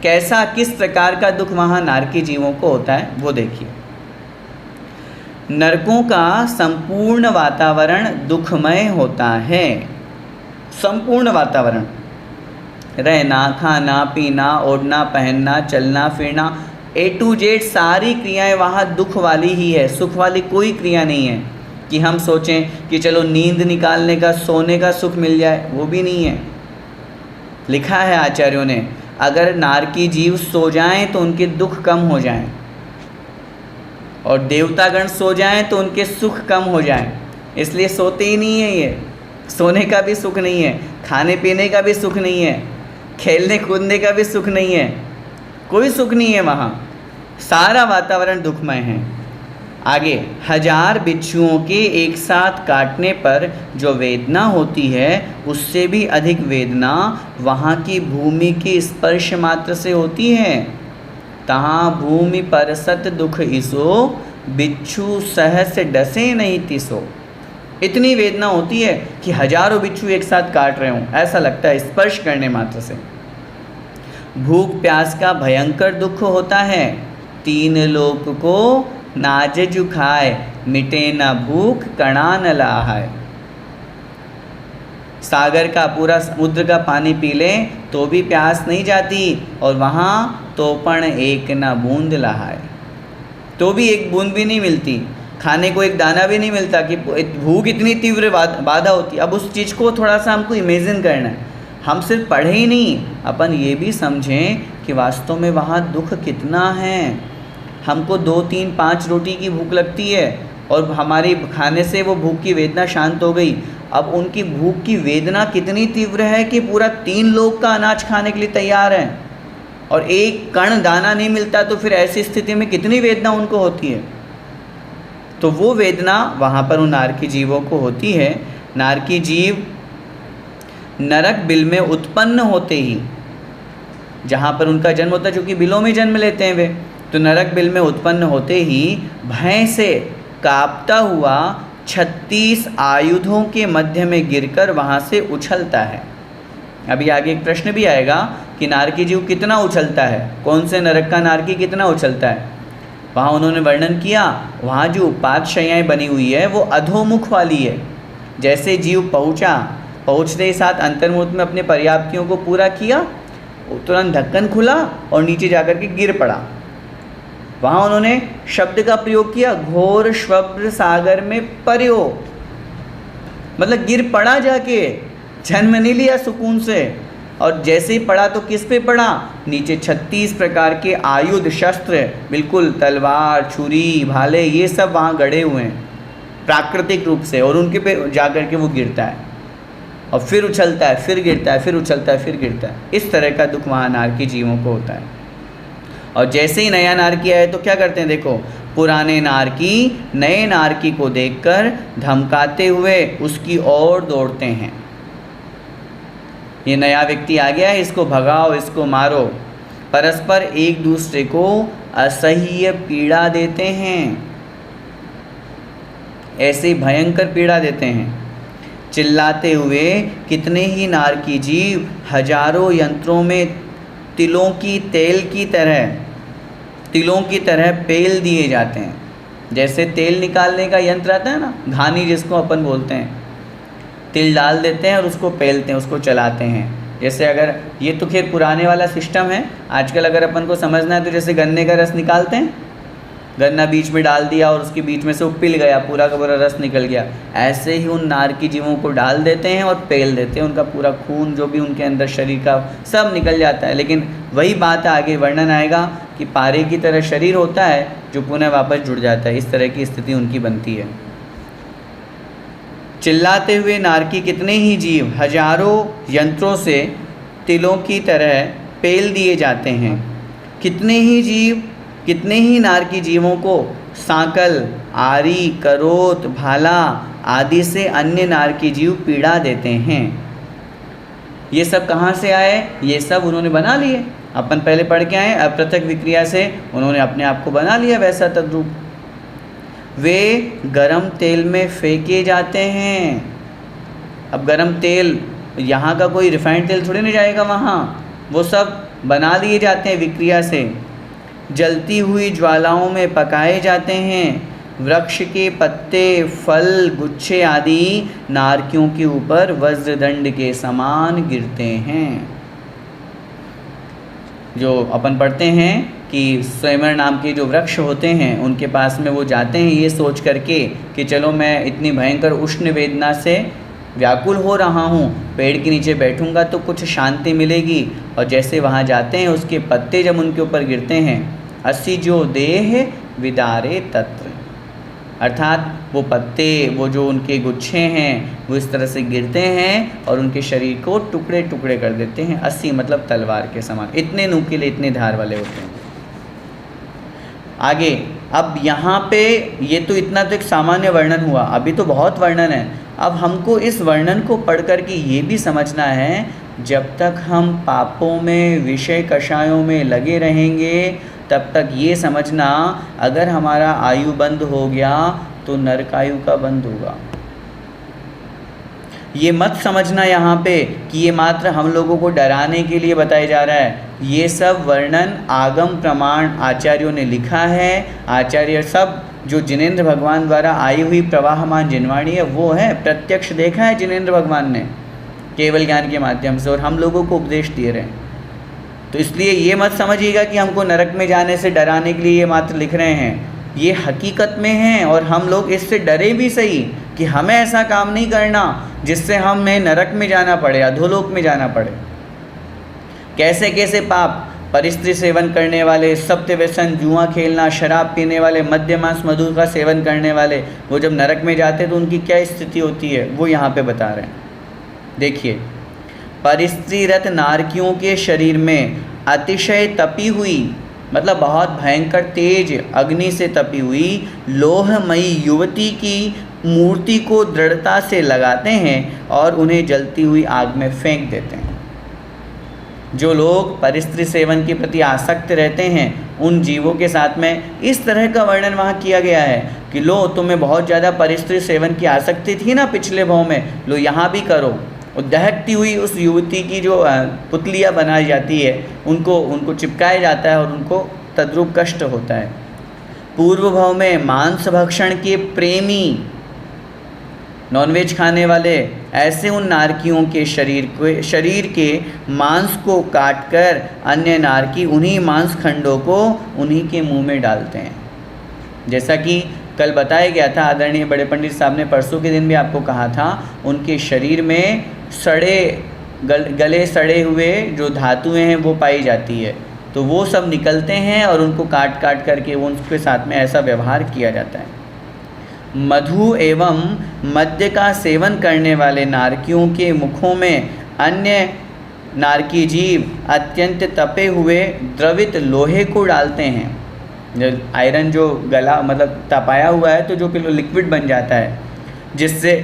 कैसा किस प्रकार का दुख वहाँ नारकी जीवों को होता है वो देखिए। नरकों का संपूर्ण वातावरण दुखमय होता है। संपूर्ण वातावरण, रहना, खाना, पीना, ओढ़ना, पहनना, चलना फिरना, A to Z सारी क्रियाएं वहाँ दुख वाली ही है, सुख वाली कोई क्रिया नहीं है कि हम सोचें कि चलो नींद निकालने का, सोने का सुख मिल जाए, वो भी नहीं है। लिखा है आचार्यों ने, अगर नारकी जीव सो जाएं तो उनके दुख कम हो जाएं और देवतागण सो जाएं तो उनके सुख कम हो जाएं, इसलिए सोते ही नहीं है। ये सोने का भी सुख नहीं है, खाने पीने का भी सुख नहीं है, खेलने कूदने का भी सुख नहीं है, कोई सुख नहीं है वहाँ। सारा वातावरण दुखमय है। आगे, 1000 बिच्छुओं के एक साथ काटने पर जो वेदना होती है उससे भी अधिक वेदना वहाँ की भूमि के स्पर्श मात्र से होती है। तहाँ भूमि पर सत दुख इसो, बिच्छू सहस डसे नहीं तिसो। इतनी वेदना होती है कि हजारों बिच्छू एक साथ काट रहे हों, ऐसा लगता है स्पर्श करने मात्र से। भूख प्यास का भयंकर दुख होता है। 3 लोक को नाजजु खाए, मिटे न भूख कणा न लाहाय। सागर का पूरा समुद्र का पानी पी लें तो भी प्यास नहीं जाती और वहाँ तो पण एक न बूंद लहाय, तो भी एक बूंद भी नहीं मिलती, खाने को एक दाना भी नहीं मिलता कि भूख इतनी तीव्र बाधा होती। अब उस चीज़ को थोड़ा सा हमको इमेजिन करना है। हम सिर्फ पढ़े ही नहीं, अपन ये भी समझें कि वास्तव में वहाँ दुख कितना है। हमको 2, 3, 5 रोटी की भूख लगती है और हमारी खाने से वो भूख की वेदना शांत हो गई। अब उनकी भूख की वेदना कितनी तीव्र है कि पूरा 3 लोग का अनाज खाने के लिए तैयार है और एक कण दाना नहीं मिलता, तो फिर ऐसी स्थिति में कितनी वेदना उनको होती है। तो वो वेदना वहाँ पर उन नारकी जीवों को होती है। नारकी जीव नरक बिल में उत्पन्न होते ही, जहाँ पर उनका जन्म होता है, चूँकि बिलों में जन्म लेते हैं वे, तो नरक बिल में उत्पन्न होते ही भय से कांपता हुआ 36 आयुधों के मध्य में गिरकर वहाँ से उछलता है। अभी आगे एक प्रश्न भी आएगा कि नारकी जीव कितना उछलता है, कौन से नरक का नारकी कितना उछलता है। वहाँ उन्होंने वर्णन किया, वहाँ जो उपाधशय्याएँ बनी हुई है वो अधोमुख वाली है। जैसे जीव पहुँचते ही साथ अंतर्मुख में अपने पर्याप्तियों को पूरा किया, तुरंत ढक्कन खुला और नीचे जाकर के गिर पड़ा। वहाँ उन्होंने शब्द का प्रयोग किया, घोर श्वप्र सागर में पर्यो, मतलब गिर पड़ा, जाके जन्म नहीं लिया सुकून से। और जैसे ही पड़ा तो किस पे पड़ा, नीचे 36 प्रकार के आयुध शस्त्र, बिल्कुल तलवार छुरी भाले ये सब वहाँ गड़े हुए हैं प्राकृतिक रूप से, और उनके पे जाकर के वो गिरता है और फिर उछलता है, फिर गिरता है, फिर उछलता है, फिर गिरता है। इस तरह का दुख वहाँ नारकी जीवों को होता है। और जैसे ही नया नारकी आए तो क्या करते हैं, देखो पुराने नारकी नए नारकी को देखकर धमकाते हुए उसकी ओर दौड़ते हैं। ये नया व्यक्ति आ गया है, इसको भगाओ, इसको मारो। परस्पर एक दूसरे को असह्य पीड़ा देते हैं, ऐसे भयंकर पीड़ा देते हैं। चिल्लाते हुए कितने ही नारकी जीव हजारों यंत्रों में तिलों की तरह पेल दिए जाते हैं। जैसे तेल निकालने का यंत्र आता है ना, घानी जिसको अपन बोलते हैं, तिल डाल देते हैं और उसको पेलते हैं, उसको चलाते हैं। जैसे अगर ये तो खैर पुराने वाला सिस्टम है, आजकल अगर अपन को समझना है तो जैसे गन्ने का रस निकालते हैं, गन्ना बीच में डाल दिया और उसके बीच में से वो पिल गया, पूरा का पूरा रस निकल गया, ऐसे ही उन नारकी जीवों को डाल देते हैं और पेल देते हैं। उनका पूरा खून जो भी उनके अंदर शरीर का सब निकल जाता है। लेकिन वही बात आगे वर्णन आएगा कि पारे की तरह शरीर होता है जो पुनः वापस जुड़ जाता है। इस तरह की स्थिति उनकी बनती है। चिल्लाते हुए नारकी कितने ही जीव हजारों यंत्रों से तिलों की तरह पेल दिए जाते हैं। कितने ही नारकी जीवों को सांकल, आरी, करोत, भाला आदि से अन्य नारकी जीव पीड़ा देते हैं। ये सब कहाँ से आए, ये सब उन्होंने बना लिए। अपन पहले पढ़ के आए, अपृथक विक्रिया से उन्होंने अपने आप को बना लिया वैसा तद्रूप। वे गरम तेल में फेंके जाते हैं। अब गरम तेल, यहाँ का कोई रिफाइंड तेल थोड़ी नहीं जाएगा वहाँ, वो सब बना लिए जाते हैं विक्रिया से। जलती हुई ज्वालाओं में पकाए जाते हैं। वृक्ष के पत्ते, फल, गुच्छे आदि नारकियों के ऊपर वज्रदंड के समान गिरते हैं। जो अपन पढ़ते हैं कि स्वयंवर नाम के जो वृक्ष होते हैं उनके पास में वो जाते हैं ये सोच करके कि चलो मैं इतनी भयंकर उष्ण वेदना से व्याकुल हो रहा हूँ, पेड़ के नीचे बैठूंगा तो कुछ शांति मिलेगी। और जैसे वहाँ जाते हैं उसके पत्ते जब उनके ऊपर गिरते हैं, अस्सी जो देह विदारे तत्र, अर्थात वो पत्ते, वो जो उनके गुच्छे हैं वो इस तरह से गिरते हैं और उनके शरीर को टुकड़े टुकड़े कर देते हैं। अस्सी मतलब तलवार के समान, इतने नुकीले, इतने धार वाले होते हैं। आगे अब यहाँ पे ये तो इतना तो एक सामान्य वर्णन हुआ, अभी तो बहुत वर्णन है। अब हमको इस वर्णन को पढ़ कर के ये भी समझना है, जब तक हम पापों में, विषय कषायों में लगे रहेंगे तब तक ये समझना अगर हमारा आयु बंद हो गया तो नरकायु का बंद होगा। ये मत समझना यहाँ पे कि ये मात्र हम लोगों को डराने के लिए बताया जा रहा है। ये सब वर्णन आगम प्रमाण आचार्यों ने लिखा है। आचार्य सब जो जिनेंद्र भगवान द्वारा आई हुई प्रवाहमान जिनवाणी है वो है, प्रत्यक्ष देखा है जिनेंद्र भगवान ने केवल ज्ञान के माध्यम से, और हम लोगों को उपदेश दे रहे हैं। तो इसलिए ये मत समझिएगा कि हमको नरक में जाने से डराने के लिए ये मात्र लिख रहे हैं, ये हकीकत में है। और हम लोग इससे डरे भी सही कि हमें ऐसा काम नहीं करना जिससे हमें नरक में जाना पड़े, अधोलोक में जाना पड़े। कैसे कैसे पाप, परिस्त्री सेवन करने वाले, सत्य व्यसन, जुआ खेलना, शराब पीने वाले, मद्य मांस मधु का सेवन करने वाले, वो जब नरक में जाते तो उनकी क्या स्थिति होती है वो यहाँ पे बता रहे हैं। देखिए, परिस्त्रीरत नारकियों के शरीर में अतिशय तपी हुई, मतलब बहुत भयंकर तेज अग्नि से तपी हुई लोहमयी युवती की मूर्ति को दृढ़ता से लगाते हैं और उन्हें जलती हुई आग में फेंक देते हैं। जो लोग परिस्त्री सेवन के प्रति आसक्त रहते हैं उन जीवों के साथ में इस तरह का वर्णन वहाँ किया गया है कि लो तुम्हें बहुत ज़्यादा परिस्त्री सेवन की आसक्ति थी ना पिछले भाव में, लो यहाँ भी करो। और दहकती हुई उस युवती की जो पुतलियाँ बनाई जाती है उनको चिपकाया जाता है और उनको तद्रूप कष्ट होता है। पूर्व भाव में मांस भक्षण के प्रेमी, नॉनवेज खाने वाले, ऐसे उन नारकियों के शरीर के मांस को काटकर अन्य नारकी उन्हीं मांस खंडों को उन्हीं के मुंह में डालते हैं। जैसा कि कल बताया गया था, आदरणीय बड़े पंडित साहब ने परसों के दिन भी आपको कहा था, उनके शरीर में गले सड़े हुए जो धातुएं हैं वो पाई जाती है, तो वो सब निकलते हैं और उनको काट काट करके वो उनके साथ में ऐसा व्यवहार किया जाता है। मधु एवं मद्य का सेवन करने वाले नारकियों के मुखों में अन्य नारकी जीव अत्यंत तपे हुए द्रवित लोहे को डालते हैं। जो आयरन जो गला मतलब तपाया हुआ है तो जो कि लिक्विड बन जाता है, जिससे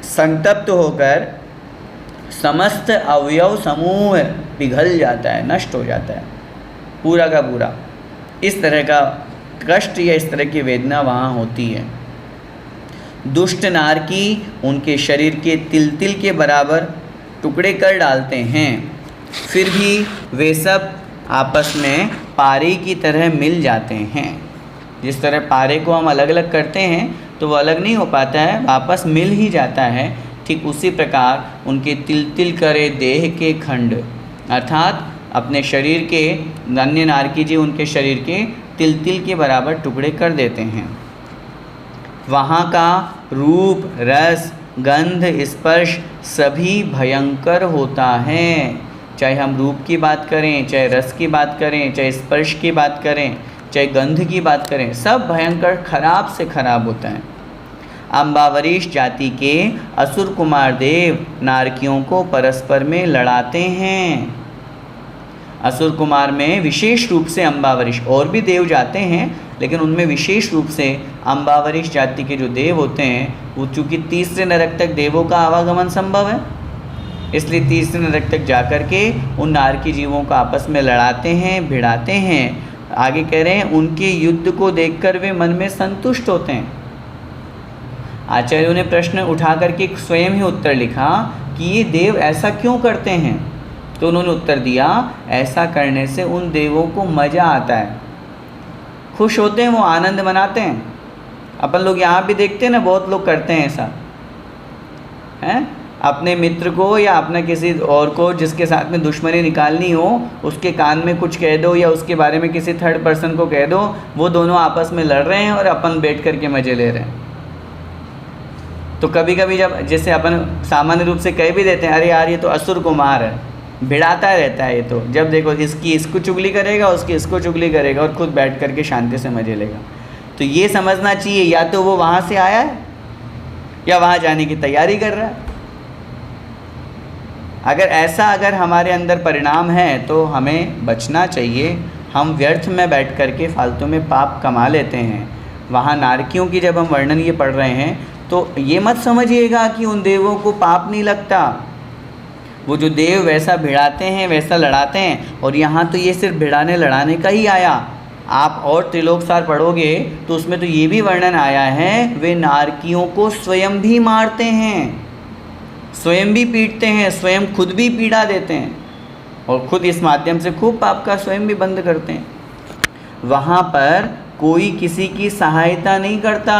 संतप्त होकर समस्त अवयव समूह पिघल जाता है, नष्ट हो जाता है पूरा का पूरा। इस तरह का कष्ट या इस तरह की वेदना वहाँ होती है। दुष्ट नारकी उनके शरीर के तिल तिल के बराबर टुकड़े कर डालते हैं, फिर भी वे सब आपस में पारे की तरह मिल जाते हैं। जिस तरह पारे को हम अलग अलग करते हैं तो वो अलग नहीं हो पाता है, वापस मिल ही जाता है। ठीक उसी प्रकार उनके तिल तिल करे देह के खंड, अर्थात अपने शरीर के अन्य नारकी जी उनके शरीर के तिल तिल के बराबर टुकड़े कर देते हैं। वहाँ का रूप, रस, गंध, स्पर्श सभी भयंकर होता है। चाहे हम रूप की बात करें, चाहे रस की बात करें, चाहे स्पर्श की बात करें, चाहे गंध की बात करें, सब भयंकर खराब से खराब होता है। अम्बावरीश जाति के असुर कुमार देव नारकियों को परस्पर में लड़ाते हैं। असुर कुमार में विशेष रूप से अम्बावरीश, और भी देव जाते हैं लेकिन उनमें विशेष रूप से अम्बावरीश जाति के जो देव होते हैं वो चूँकि तीसरे नरक तक देवों का आवागमन संभव है, इसलिए तीसरे नरक तक जाकर के उन नारकी जीवों को आपस में लड़ाते हैं, भिड़ाते हैं। आगे कह रहे हैं उनके युद्ध को देखकर वे मन में संतुष्ट होते हैं। आचार्यों ने प्रश्न उठा करके स्वयं ही उत्तर लिखा कि ये देव ऐसा क्यों करते हैं, तो उन्होंने उत्तर दिया ऐसा करने से उन देवों को मज़ा आता है, खुश होते हैं, वो आनंद मनाते हैं। अपन लोग यहाँ भी देखते हैं ना, बहुत लोग करते हैं ऐसा, हैं अपने मित्र को या अपना किसी और को जिसके साथ में दुश्मनी निकालनी हो उसके कान में कुछ कह दो या उसके बारे में किसी थर्ड पर्सन को कह दो, वो दोनों आपस में लड़ रहे हैं और अपन बैठ कर के मज़े ले रहे हैं। तो कभी कभी जब जैसे अपन सामान्य रूप से कह भी देते हैं अरे यार ये तो असुर कुमार है, भिड़ाता रहता है ये तो, जब देखो इसकी इसको चुगली करेगा, उसकी इसको चुगली करेगा और खुद बैठ कर के शांति से मज़े लेगा। तो ये समझना चाहिए या तो वो वहाँ से आया है या वहाँ जाने की तैयारी कर रहा है। अगर हमारे अंदर परिणाम है तो हमें बचना चाहिए। हम व्यर्थ में बैठ कर के फालतू में पाप कमा लेते हैं। वहाँ नारकियों की जब हम वर्णन ये पढ़ रहे हैं तो ये मत समझिएगा कि उन देवों को पाप नहीं लगता। वो जो देव वैसा भिड़ाते हैं, वैसा लड़ाते हैं, और यहाँ तो ये सिर्फ भिड़ाने लड़ाने का ही आया। आप और त्रिलोकसार पढ़ोगे तो उसमें तो ये भी वर्णन आया है वे नारकियों को स्वयं भी मारते हैं, स्वयं भी पीटते हैं, स्वयं खुद भी पीड़ा देते हैं और खुद इस माध्यम से खूब पाप का स्वयं भी बंद करते हैं। वहाँ पर कोई किसी की सहायता नहीं करता।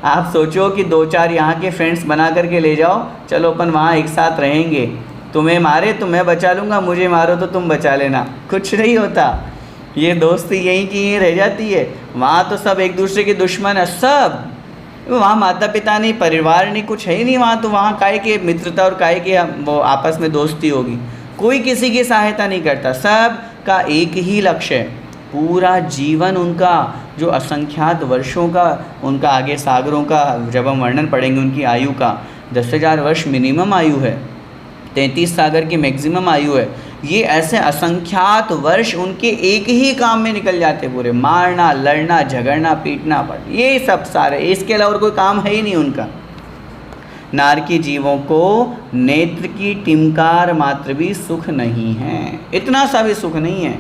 आप सोचो कि 2-4 यहाँ के फ्रेंड्स बना करके ले जाओ, चलो अपन वहाँ एक साथ रहेंगे, तुम्हें मारे तो मैं बचा लूँगा, मुझे मारो तो तुम बचा लेना, कुछ नहीं होता। ये दोस्ती यहीं की यहीं रह जाती है। वहाँ तो सब एक दूसरे के दुश्मन है, सब। वहाँ माता पिता नहीं, परिवार नहीं, कुछ है ही नहीं वहाँ। तो वहाँ काहे के मित्रता और काहे के वो आपस में दोस्ती होगी। कोई किसी की सहायता नहीं करता, सब का एक ही लक्ष्य है। पूरा जीवन उनका जो असंख्यात वर्षों का उनका आगे सागरों का जब हम वर्णन पढ़ेंगे उनकी आयु का 10,000 वर्ष मिनिमम आयु है, 33 सागर की मैक्सिमम आयु है। ये ऐसे असंख्यात वर्ष उनके एक ही काम में निकल जाते पूरे, मारना, लड़ना, झगड़ना, पीटना, ये सब सारे, इसके अलावा और कोई काम है ही नहीं उनका। नारकी जीवों को नेत्र की टिमकार मात्र भी सुख नहीं है, इतना सा भी सुख नहीं है।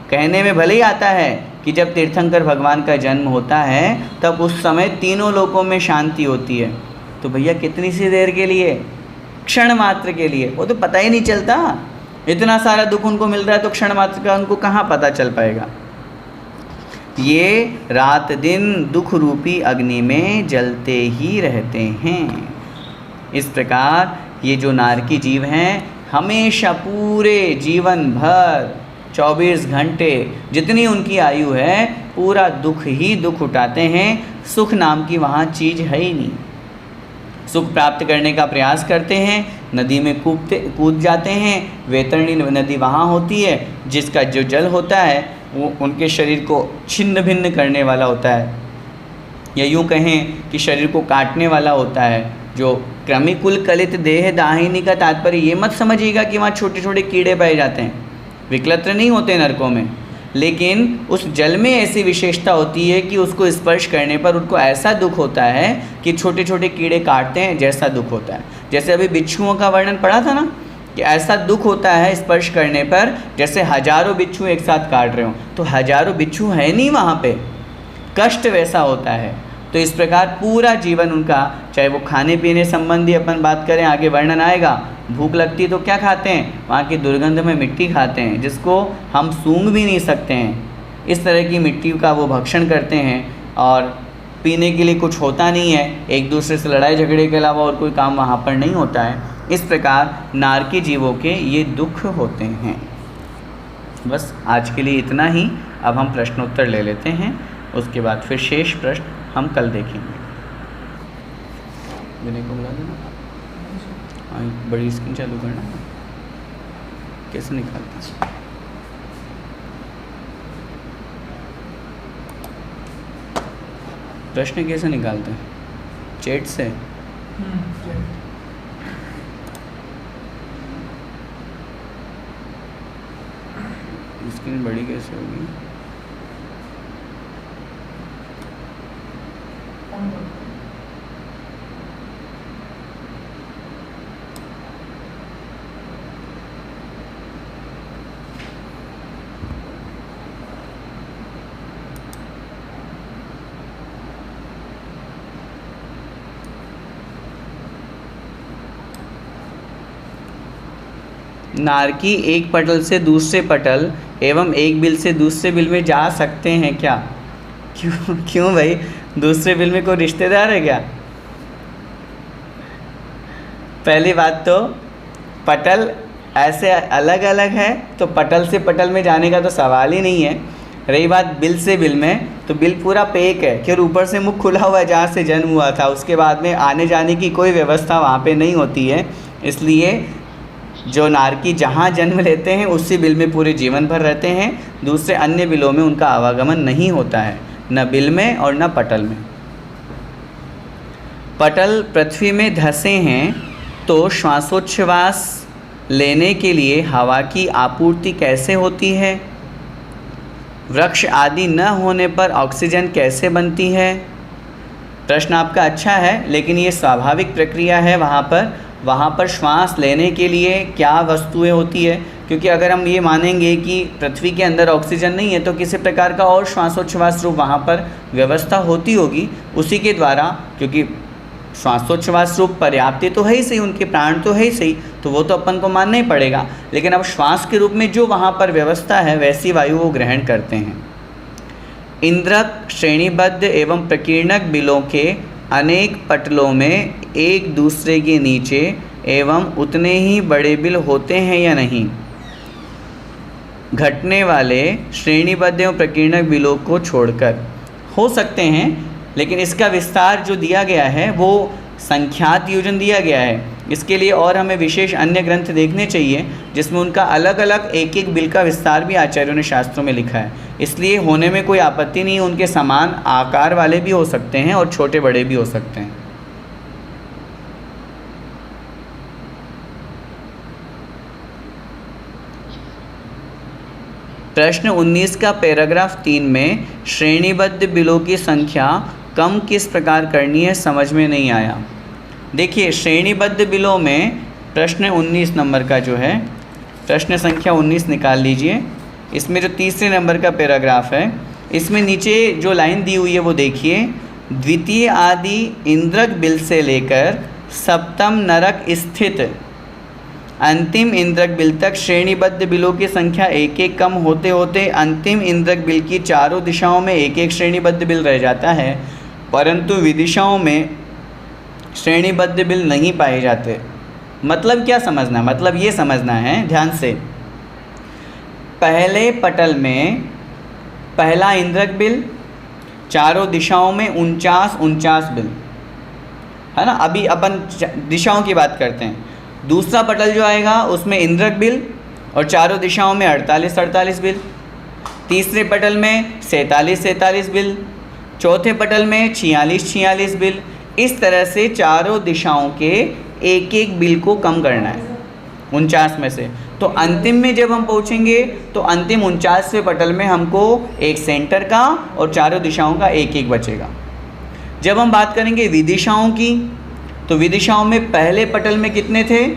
कहने में भले ही आता है कि जब तीर्थंकर भगवान का जन्म होता है तब उस समय तीनों लोकों में शांति होती है, तो भैया कितनी सी देर के लिए, क्षण मात्र के लिए, वो तो पता ही नहीं चलता। इतना सारा दुख उनको मिल रहा है तो क्षण मात्र का उनको कहाँ पता चल पाएगा। ये रात दिन दुख रूपी अग्नि में जलते ही रहते हैं। इस प्रकार ये जो नारकी जीव हैं हमेशा पूरे जीवन भर 24 घंटे जितनी उनकी आयु है पूरा दुख ही दुख उठाते हैं। सुख नाम की वहाँ चीज़ है ही नहीं। सुख प्राप्त करने का प्रयास करते हैं, नदी में कूद जाते हैं। वैतरणी नदी वहाँ होती है जिसका जो जल होता है वो उनके शरीर को छिन्न भिन्न करने वाला होता है, या यूँ कहें कि शरीर को काटने वाला होता है। जो क्रमिकुल कलित देह दाहिनी का तात्पर्य ये मत समझिएगा कि वहाँ छोटे छोटे कीड़े पाए जाते हैं, विकलत्र नहीं होते नरकों में, लेकिन उस जल में ऐसी विशेषता होती है कि उसको स्पर्श करने पर उनको ऐसा दुख होता है कि छोटे छोटे कीड़े काटते हैं जैसा दुख होता है। जैसे अभी बिच्छुओं का वर्णन पड़ा था ना कि ऐसा दुख होता है स्पर्श करने पर जैसे हजारों बिच्छू एक साथ काट रहे हो, तो हजारों बिच्छू है नहीं वहाँ पे, कष्ट वैसा होता है। तो इस प्रकार पूरा जीवन उनका, चाहे वो खाने पीने संबंधी अपन बात करें आगे वर्णन आएगा, भूख लगती तो क्या खाते हैं, वहाँ की दुर्गंध में मिट्टी खाते हैं जिसको हम सूंघ भी नहीं सकते हैं। इस तरह की मिट्टी का वो भक्षण करते हैं और पीने के लिए कुछ होता नहीं है, एक दूसरे से लड़ाई झगड़े के अलावा और कोई काम वहाँ पर नहीं होता है। इस प्रकार नारकी जीवों के ये दुख होते हैं। बस आज के लिए इतना ही। अब हम प्रश्नोत्तर ले लेते हैं, उसके बाद फिर शेष प्रश्न हम कल देखेंगे। विनय को बुला देना, हाँ बड़ी स्क्रीन चालू करना, कैसे निकालते हैं प्रश्न, कैसे निकालते हैं, चैट से? स्क्रीन बड़ी कैसे होगी? नारकी एक पटल से दूसरे पटल एवं एक बिल से दूसरे बिल में जा सकते हैं क्या? क्यों भाई, दूसरे बिल में कोई रिश्तेदार है क्या? पहली बात तो पटल ऐसे अलग अलग है तो पटल से पटल में जाने का तो सवाल ही नहीं है। रही बात बिल से बिल में, तो बिल पूरा पेक है कि ऊपर से मुख खुला हुआ है जहाँ से जन्म हुआ था, उसके बाद में आने जाने की कोई व्यवस्था वहाँ पे नहीं होती है। इसलिए जो नारकी जहाँ जन्म लेते हैं उसी बिल में पूरे जीवन भर रहते हैं, दूसरे अन्य बिलों में उनका आवागमन नहीं होता है, न बिल में और न पटल में। पटल पृथ्वी में धंसे हैं तो श्वासोच्छ्वास लेने के लिए हवा की आपूर्ति कैसे होती है? वृक्ष आदि न होने पर ऑक्सीजन कैसे बनती है? प्रश्न आपका अच्छा है, लेकिन ये स्वाभाविक प्रक्रिया है। वहाँ पर श्वास लेने के लिए क्या वस्तुएं होती है? क्योंकि अगर हम ये मानेंगे कि पृथ्वी के अंदर ऑक्सीजन नहीं है तो किसी प्रकार का और श्वासोच्छ्वास रूप वहाँ पर व्यवस्था होती होगी उसी के द्वारा, क्योंकि श्वासोच्छ्वास रूप पर्याप्त तो है ही सही, उनके प्राण तो है ही सही, तो वो तो अपन को मानना ही पड़ेगा। लेकिन अब श्वास के रूप में जो वहाँ पर व्यवस्था है वैसी वायु वो ग्रहण करते हैं। इंद्रक श्रेणीबद्ध एवं प्रकीर्णक बिलों के अनेक पटलों में एक दूसरे के नीचे एवं उतने ही बड़े बिल होते हैं या नहीं? घटने वाले श्रेणीबद्ध एवं प्रकीर्णक बिलों को छोड़कर हो सकते हैं, लेकिन इसका विस्तार जो दिया गया है वो संख्यात योजन दिया गया है। इसके लिए और हमें विशेष अन्य ग्रंथ देखने चाहिए जिसमें उनका अलग अलग एक एक बिल का विस्तार भी आचार्यों ने शास्त्रों में लिखा है। इसलिए होने में कोई आपत्ति नहीं, उनके समान आकार वाले भी हो सकते हैं और छोटे बड़े भी हो सकते हैं। प्रश्न 19 का पैराग्राफ 3 में श्रेणीबद्ध बिलों की संख्या कम किस प्रकार करनी है समझ में नहीं आया। देखिए श्रेणीबद्ध बिलों में प्रश्न 19 नंबर का जो है, प्रश्न संख्या 19 निकाल लीजिए। इसमें जो तीसरे नंबर का पैराग्राफ है, इसमें नीचे जो लाइन दी हुई है वो देखिए। द्वितीय आदि इंद्रक बिल से लेकर सप्तम नरक स्थित अंतिम इंद्रक बिल तक श्रेणीबद्ध बिलों की संख्या एक एक कम होते होते अंतिम इंद्रक बिल की चारों दिशाओं में एक एक श्रेणीबद्ध बिल रह जाता है, परंतु विदिशाओं में श्रेणीबद्ध बिल नहीं पाए जाते। मतलब क्या समझना है? मतलब ये समझना है ध्यान से, पहले पटल में पहला इंद्रक बिल, चारों दिशाओं में 49 बिल, है ना। अभी अपन दिशाओं की बात करते हैं। दूसरा पटल जो आएगा उसमें इंद्रक बिल और चारों दिशाओं में 48 बिल। तीसरे पटल में 47 बिल। चौथे पटल में 46 बिल। इस तरह से चारों दिशाओं के एक एक बिल को कम करना है 49 में से। तो अंतिम में जब हम पहुंचेंगे तो अंतिम 49वें पटल में हमको एक सेंटर का और चारों दिशाओं का एक एक बचेगा। जब हम बात करेंगे विदिशाओं की, तो विदिशाओं में पहले पटल में कितने थे?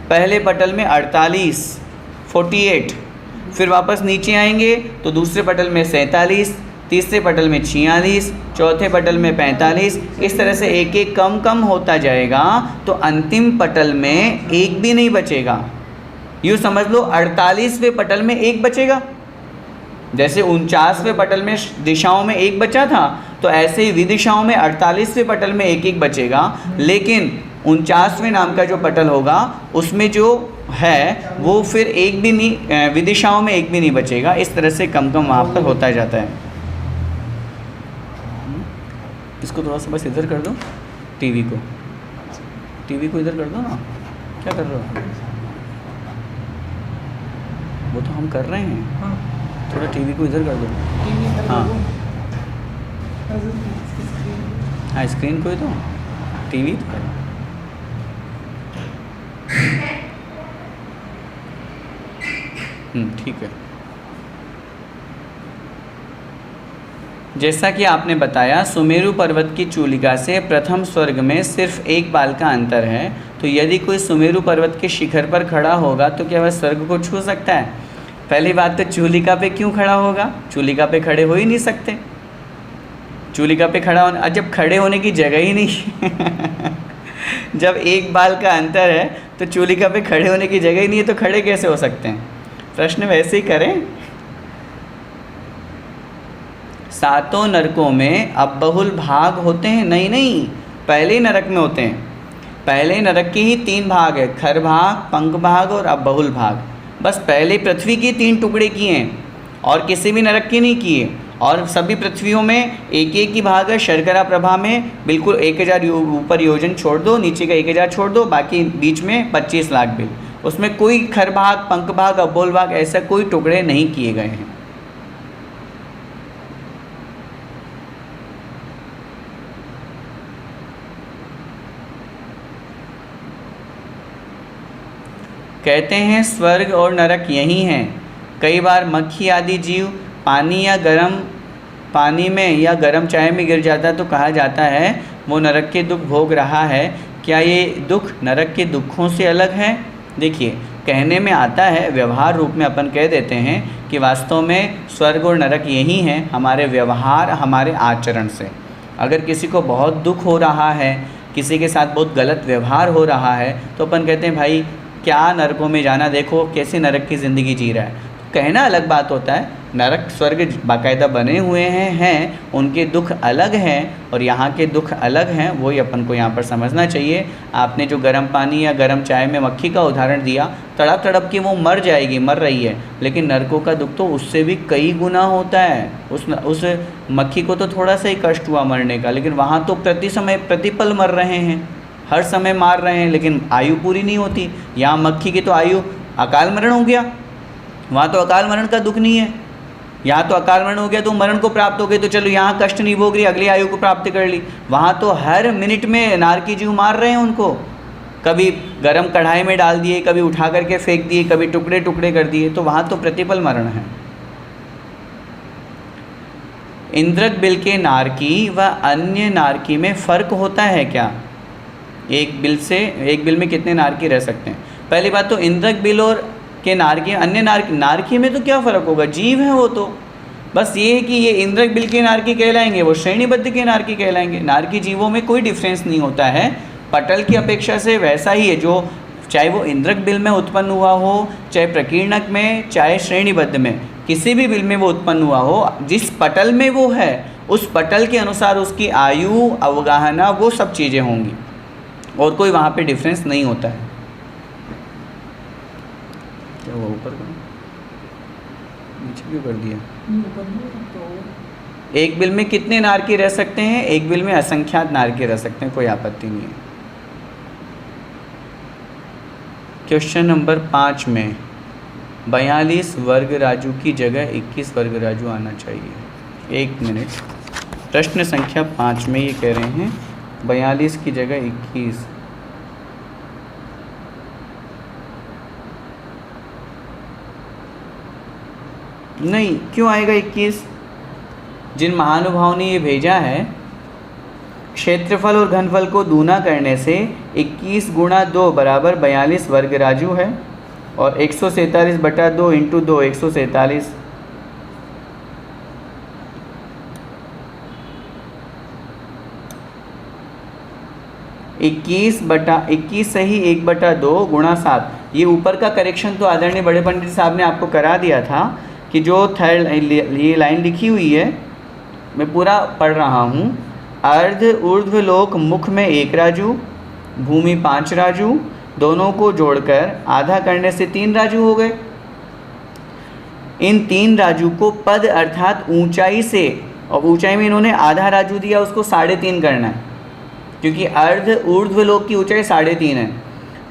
पहले पटल में 48, फिर वापस नीचे आएंगे तो दूसरे पटल में 47, तीसरे पटल में 46, चौथे पटल में 45। इस तरह से एक एक कम कम होता जाएगा तो अंतिम पटल में एक भी नहीं बचेगा। यूँ समझ लो 48वें पटल में एक बचेगा। जैसे 49वें पटल में दिशाओं में एक बचा था, तो ऐसे ही विदिशाओं में 48वें पटल में एक एक बचेगा, लेकिन 49वें नाम का जो पटल होगा उसमें जो है वो फिर एक भी नहीं, विदिशाओं में एक भी नहीं बचेगा। इस तरह से कम कम वहाँ पर होता जाता है। इसको थोड़ा सा बस इधर कर दो, टीवी को इधर कर दो ना। क्या कर रहे हो? वो तो हम कर रहे हैं। हाँ। थोड़ा टीवी को इधर कर दो। हाँ स्क्रीन को ही तो, टीवी तो है। ठीक है। जैसा कि आपने बताया सुमेरु पर्वत की चूलिका से प्रथम स्वर्ग में सिर्फ एक बाल का अंतर है, तो यदि कोई सुमेरु पर्वत के शिखर पर खड़ा होगा तो क्या वह स्वर्ग को छू सकता है? पहली बात तो चूलिका पे क्यों खड़ा होगा? चूलिका पे खड़े हो ही नहीं सकते। चूलिका पे खड़ा होने, जब खड़े होने की जगह ही नहीं जब एक बाल का अंतर है तो चूलिका पे खड़े होने की जगह ही नहीं है, तो खड़े कैसे हो सकते हैं? प्रश्न वैसे ही करें। सातों नरकों में अब बहुल भाग होते हैं? नहीं, पहले नरक में होते हैं। पहले नरक के ही 3 भाग है, खर भाग, पंख भाग और अब बहुल भाग। बस पहले पृथ्वी के 3 टुकड़े किए हैं और किसी भी नरक के नहीं किए। और सभी पृथ्वियों में एक एक ही भाग है। शर्करा प्रभा में बिल्कुल 1000 ऊपर योजन छोड़ दो, नीचे का 1000 छोड़ दो, बाकी बीच में 25 लाख बिल। उसमें कोई खर भाग, पंख भाग, अबोल भाग ऐसा कोई टुकड़े नहीं किए गए हैं। कहते हैं स्वर्ग और नरक यही हैं। कई बार मक्खी आदि जीव पानी में या गर्म चाय में गिर जाता है तो कहा जाता है वो नरक के दुख भोग रहा है। क्या ये दुख नरक के दुखों से अलग है? देखिए कहने में आता है, व्यवहार रूप में अपन कह देते हैं कि वास्तव में स्वर्ग और नरक यही हैं हमारे व्यवहार, हमारे आचरण से। अगर किसी को बहुत दुख हो रहा है, किसी के साथ बहुत गलत व्यवहार हो रहा है, तो अपन कहते हैं भाई क्या नरकों में जाना, देखो कैसे नरक की ज़िंदगी जी रहा है। कहना अलग बात होता है, नरक स्वर्ग बाकायदा बने हुए हैं, उनके दुख अलग हैं और यहाँ के दुख अलग हैं, वही अपन को यहाँ पर समझना चाहिए। आपने जो गर्म पानी या गर्म चाय में मक्खी का उदाहरण दिया, तड़प तड़प के वो मर जाएगी, मर रही है, लेकिन नरकों का दुख तो उससे भी कई गुना होता है। उस मक्खी को तो थोड़ा सा ही कष्ट हुआ मरने का, लेकिन वहाँ तो प्रतिपल मर रहे हैं, हर समय मार रहे हैं, लेकिन आयु पूरी नहीं होती। यहाँ मक्खी की तो आयु अकाल मरण हो गया, वहाँ तो अकाल मरण का दुख नहीं है। यहाँ तो अकाल मरण हो गया तो मरण को प्राप्त हो गए, तो चलो यहाँ कष्ट नहीं भोग रही, अगली आयु को प्राप्त कर ली। वहाँ तो हर मिनट में नारकी जीव मार रहे हैं उनको, कभी गरम कढ़ाई में डाल दिए, कभी उठा करके फेंक दिए, कभी टुकड़े टुकड़े कर दिए, तो वहाँ तो प्रतिपल मरण है। इंद्रक बिल के नारकी व अन्य नारकी में फ़र्क होता है क्या? एक बिल में कितने नारकी रह सकते हैं? पहली बात तो इंद्रक बिल और के नारकी, अन्य नारकी में तो क्या फ़र्क होगा, जीव है वो तो। बस ये है कि ये इंद्रक बिल के नारकी कहलाएंगे, वो श्रेणीबद्ध के नारकी कहलाएंगे। नारकी जीवों में कोई डिफरेंस नहीं होता है, पटल की अपेक्षा से वैसा ही है, जो चाहे वो इंद्रक बिल में उत्पन्न हुआ हो, चाहे प्रकीर्णक में, चाहे श्रेणीबद्ध में, किसी भी बिल में वो उत्पन्न हुआ हो, जिस पटल में वो है उस पटल के अनुसार उसकी आयु, अवगाहना, वो सब चीज़ें होंगी, और कोई वहाँ पे डिफरेंस नहीं होता है। क्या वो ऊपर का नीचे क्यों कर दिया? एक बिल में कितने नारकी रह सकते हैं? एक बिल में असंख्यात नारकी रह सकते हैं, कोई आपत्ति नहीं है। क्वेश्चन नंबर 5 में 42 वर्ग राजू की जगह 21 वर्ग राजू आना चाहिए। 1 मिनट। प्रश्न संख्या 5 में ये कह रहे हैं 42 की जगह 21। नहीं, क्यों आएगा 21? जिन महानुभावों ने ये भेजा है, क्षेत्रफल और घनफल को दूना करने से 21 गुणा 2 बराबर 42 वर्ग राजू है, और 147 बटा 2 इंटू 2 147। इक्कीस सही 1/2 गुणा 7। ये ऊपर का करेक्शन तो आदरणीय बड़े पंडित साहब ने आपको करा दिया था कि जो थर्ड ये लाइन लिखी हुई है, मैं पूरा पढ़ रहा हूँ। अर्ध ऊर्ध्वलोक मुख में 1 राजू, भूमि 5 राजू, दोनों को जोड़कर आधा करने से 3 राजू हो गए। इन 3 राजू को पद अर्थात ऊंचाई से, और ऊंचाई में इन्होंने आधा राजू दिया, उसको 3.5 करना है, क्योंकि अर्ध ऊर्ध्वलोक की ऊंचाई 3.5 है।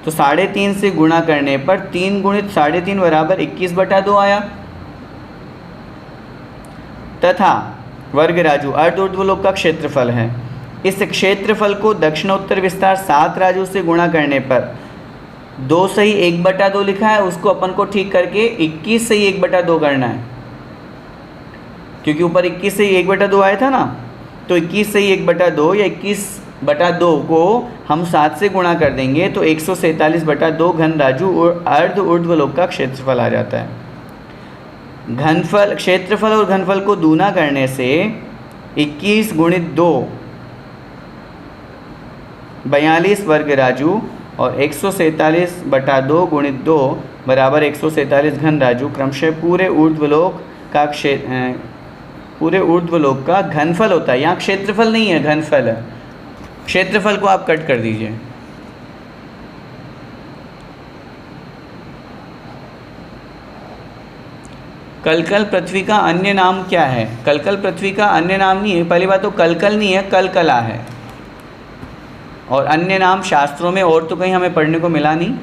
तो 3.5 से गुणा करने पर 3 गुणित 3.5 बराबर 21/2 आया। तथा वर्ग राजू अर्ध ऊर्ध्वलोक का क्षेत्रफल है। इस क्षेत्रफल को दक्षिणोत्तर विस्तार 7 राजू से गुणा करने पर 2 सही 1/2 लिखा है, उसको अपन को ठीक करके 21 सही 1/2 करना है, क्योंकि ऊपर 21 सही 1/2 आया था ना। तो 21 सही 1/2 या 21/2 को हम 7 से गुणा कर देंगे तो 147/2 घन राजू और अर्ध ऊर्ध्वलोक का क्षेत्रफल आ जाता है। क्षेत्रफल और घनफल को दूना करने से 21 गुणित 2 42 वर्ग राजू, और 147/2 गुणित 2 बराबर 147 घन राजू क्रमशः पूरे ऊर्ध्वलोक का घनफल होता है। यहाँ क्षेत्रफल नहीं है, घनफल है। क्षेत्रफल को आप कट कर दीजिए। कलकल पृथ्वी का अन्य नाम क्या है? कलकल पृथ्वी का अन्य नाम नहीं है। पहली बात तो कलकल नहीं है, कलकला है, और अन्य नाम शास्त्रों में और तो कहीं हमें पढ़ने को मिला नहीं।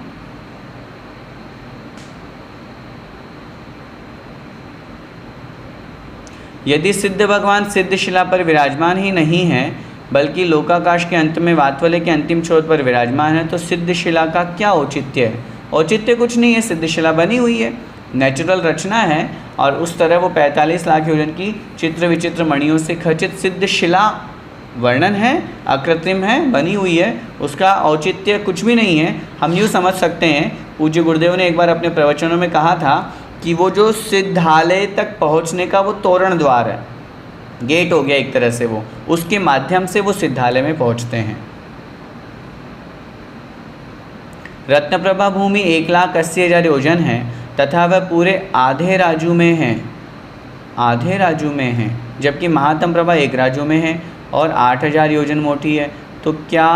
यदि सिद्ध भगवान सिद्ध शिला पर विराजमान ही नहीं है, बल्कि लोकाकाश के अंत में वातवले के अंतिम छोर पर विराजमान है, तो सिद्ध शिला का क्या औचित्य है? औचित्य कुछ नहीं है, सिद्ध शिला बनी हुई है, नेचुरल रचना है, और उस तरह वो 45 लाख योजन की चित्र विचित्र मणियों से खचित सिद्ध शिला वर्णन है, अकृत्रिम है, बनी हुई है, उसका औचित्य कुछ भी नहीं है। हम यूँ समझ सकते हैं, पूज्य गुरुदेव ने एक बार अपने प्रवचनों में कहा था कि वो जो सिद्धालय तक पहुँचने का वो तोरण द्वार है, गेट हो गया एक तरह से, वो उसके माध्यम से वो सिद्धालय में पहुँचते हैं। रत्नप्रभा भूमि 1,80,000 योजन है तथा वह पूरे आधे राजू में है, आधे राजू में है, जबकि महात्म प्रभा 1 राजू में है और 8,000 योजन मोटी है। तो क्या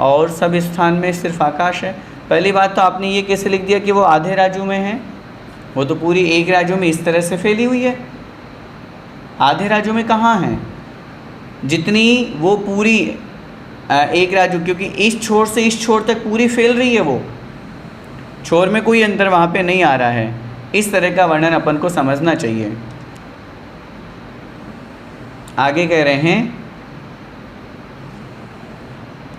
और सब स्थान में सिर्फ आकाश है? पहली बात तो आपने ये कैसे लिख दिया कि वो आधे राजू में है? वो तो पूरी 1 राजू में इस तरह से फैली हुई है। आधे राजू में कहाँ है? जितनी वो पूरी 1 राजू, क्योंकि इस छोर से इस छोर तक पूरी फैल रही है, वो छोर में कोई अंतर वहाँ पे नहीं आ रहा है। इस तरह का वर्णन अपन को समझना चाहिए। आगे कह रहे हैं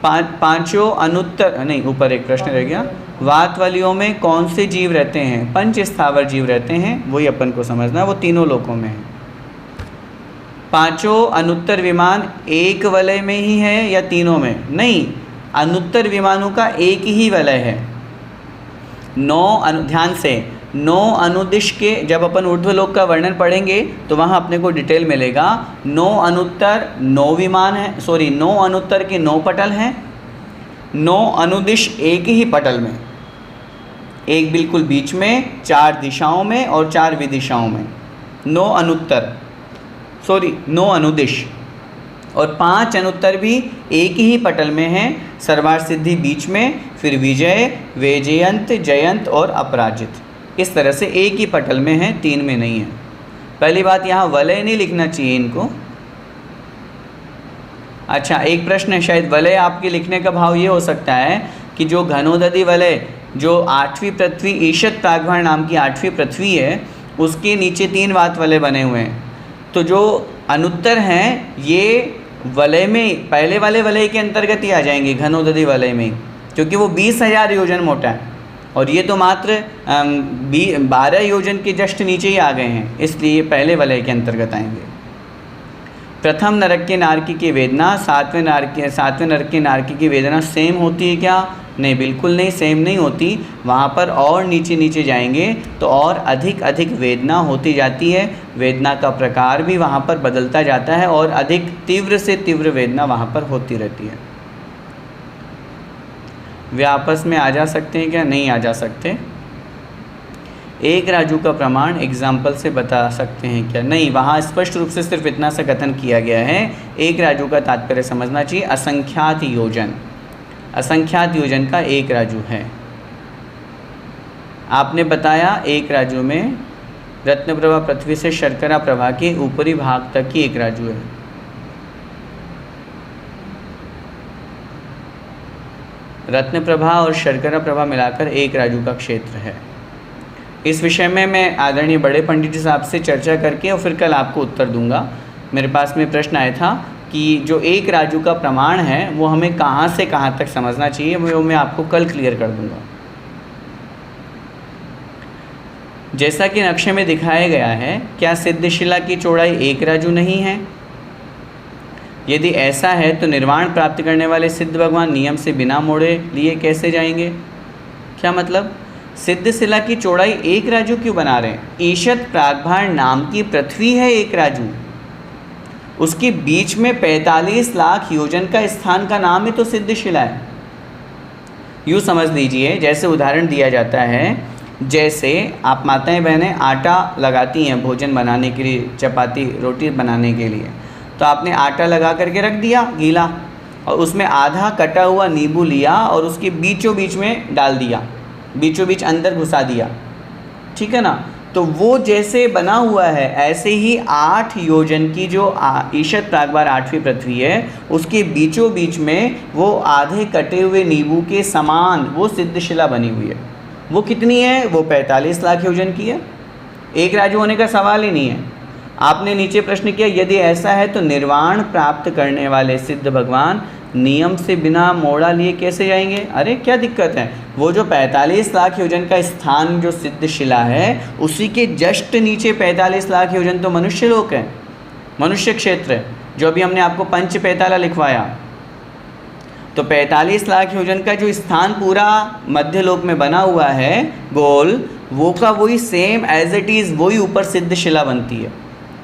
पांचों अनुत्तर, नहीं ऊपर एक प्रश्न रह गया, वातवलियों में कौन से जीव रहते हैं? 5 स्थावर जीव रहते हैं, वही अपन को समझना, वो तीनों लोकों में है। 5 अनुत्तर विमान एक वलय में ही है या तीनों में? नहीं, अनुत्तर विमानों का एक ही वलय है। ध्यान से 9 अनुदिश के, जब अपन ऊर्ध्वलोक का वर्णन पढ़ेंगे तो वहाँ अपने को डिटेल मिलेगा। 9 अनुत्तर 9 विमान है, 9 अनुत्तर के 9 पटल हैं, 9 अनुदिश एक ही पटल में, एक बिल्कुल बीच में, 4 दिशाओं में और 4 विदिशाओं में। 9 अनुदिश और 5 अनुत्तर भी एक ही पटल में हैं, सर्वार्थ सिद्धि बीच में, फिर विजय, वैजयंत, जयंत और अपराजित। इस तरह से एक ही पटल में है, 3 में नहीं है। पहली बात, यहाँ वलय नहीं लिखना चाहिए इनको। अच्छा, एक प्रश्न है, शायद वलय आपके लिखने का भाव ये हो सकता है कि जो घनोदधि वलय, जो 8वीं पृथ्वी, ईशत प्रागभार नाम की 8वीं पृथ्वी है, उसके नीचे 3 वात वलय बने हुए हैं। तो जो अनुत्तर हैं ये वलय में, पहले वाले वलय के अंतर्गत ही आ जाएंगे, घनोदधि वलय में, क्योंकि वो 20,000 योजन मोटा है और ये तो मात्र 12 योजन के जस्ट नीचे ही आ गए हैं, इसलिए ये पहले वलय के अंतर्गत आएंगे। प्रथम नरक के नारकी की वेदना, 7वें नरक के नारकी की वेदना सेम होती है क्या? नहीं, बिल्कुल नहीं, सेम नहीं होती। वहाँ पर और नीचे नीचे जाएंगे तो और अधिक वेदना होती जाती है, वेदना का प्रकार भी वहाँ पर बदलता जाता है और अधिक तीव्र से तीव्र वेदना वहाँ पर होती रहती है। वे आपस में आ जा सकते हैं क्या? नहीं आ जा सकते। एक राजू का प्रमाण एग्जाम्पल से बता सकते हैं क्या? नहीं, वहाँ स्पष्ट रूप से सिर्फ इतना सा कथन किया गया है। एक राजू का तात्पर्य समझना चाहिए, असंख्यात योजन, असंख्यात योजन का एक राजू है। आपने बताया एक राजू में रत्नप्रभा पृथ्वी से शर्करा प्रभा के ऊपरी भाग तक की एक राजू है। रत्नप्रभा और शर्करा प्रभा मिलाकर एक राजू का क्षेत्र है। इस विषय में मैं आदरणीय बड़े पंडित जी साहब से चर्चा करके और फिर कल आपको उत्तर दूंगा। मेरे पास में प्रश्न आया था कि जो एक राजू का प्रमाण है वो हमें कहाँ से कहाँ तक समझना चाहिए, वो मैं आपको कल क्लियर कर दूंगा। जैसा कि नक्शे में दिखाया गया है, क्या सिद्धशिला की चौड़ाई एक राजू नहीं है? यदि ऐसा है तो निर्वाण प्राप्त करने वाले सिद्ध भगवान नियम से बिना मोड़े लिए कैसे जाएंगे? क्या मतलब? सिद्ध शिला की चौड़ाई एक राजू क्यों बना रहे हैं? ईशत प्रागभार नाम की पृथ्वी है एक राजू, उसके बीच में 45 लाख योजन का स्थान का नाम ही तो सिद्ध शिला है। यूँ समझ लीजिए, जैसे उदाहरण दिया जाता है, जैसे आप माताएं बहनें आटा लगाती हैं भोजन बनाने के लिए, चपाती रोटी बनाने के लिए, तो आपने आटा लगा करके रख दिया गीला और उसमें आधा कटा हुआ नींबू लिया और उसके बीचों बीच में डाल दिया, बीचों बीच अंदर घुसा दिया, ठीक है ना? तो वो जैसे बना हुआ है ऐसे ही 8 योजन की जो ईशत प्रागभार 8वीं पृथ्वी है उसके बीचों बीच में वो आधे कटे हुए नींबू के समान वो सिद्धशिला बनी हुई है। वो कितनी है? वो 45 लाख योजन की है। एक राजू होने का सवाल ही नहीं है। आपने नीचे प्रश्न किया, यदि ऐसा है तो निर्वाण प्राप्त करने वाले सिद्ध भगवान नियम से बिना मोड़ा लिए कैसे जाएंगे? अरे क्या दिक्कत है? वो जो 45 लाख योजन का स्थान जो सिद्ध शिला है उसी के जस्ट नीचे 45 लाख योजन तो मनुष्य लोक है, मनुष्य क्षेत्र है, जो अभी हमने आपको पंच पैताला लिखवाया। तो 45 लाख योजन का जो स्थान पूरा मध्य लोक में बना हुआ है गोल, वो का वही सेम एज इट इज़ वही ऊपर सिद्ध शिला बनती है,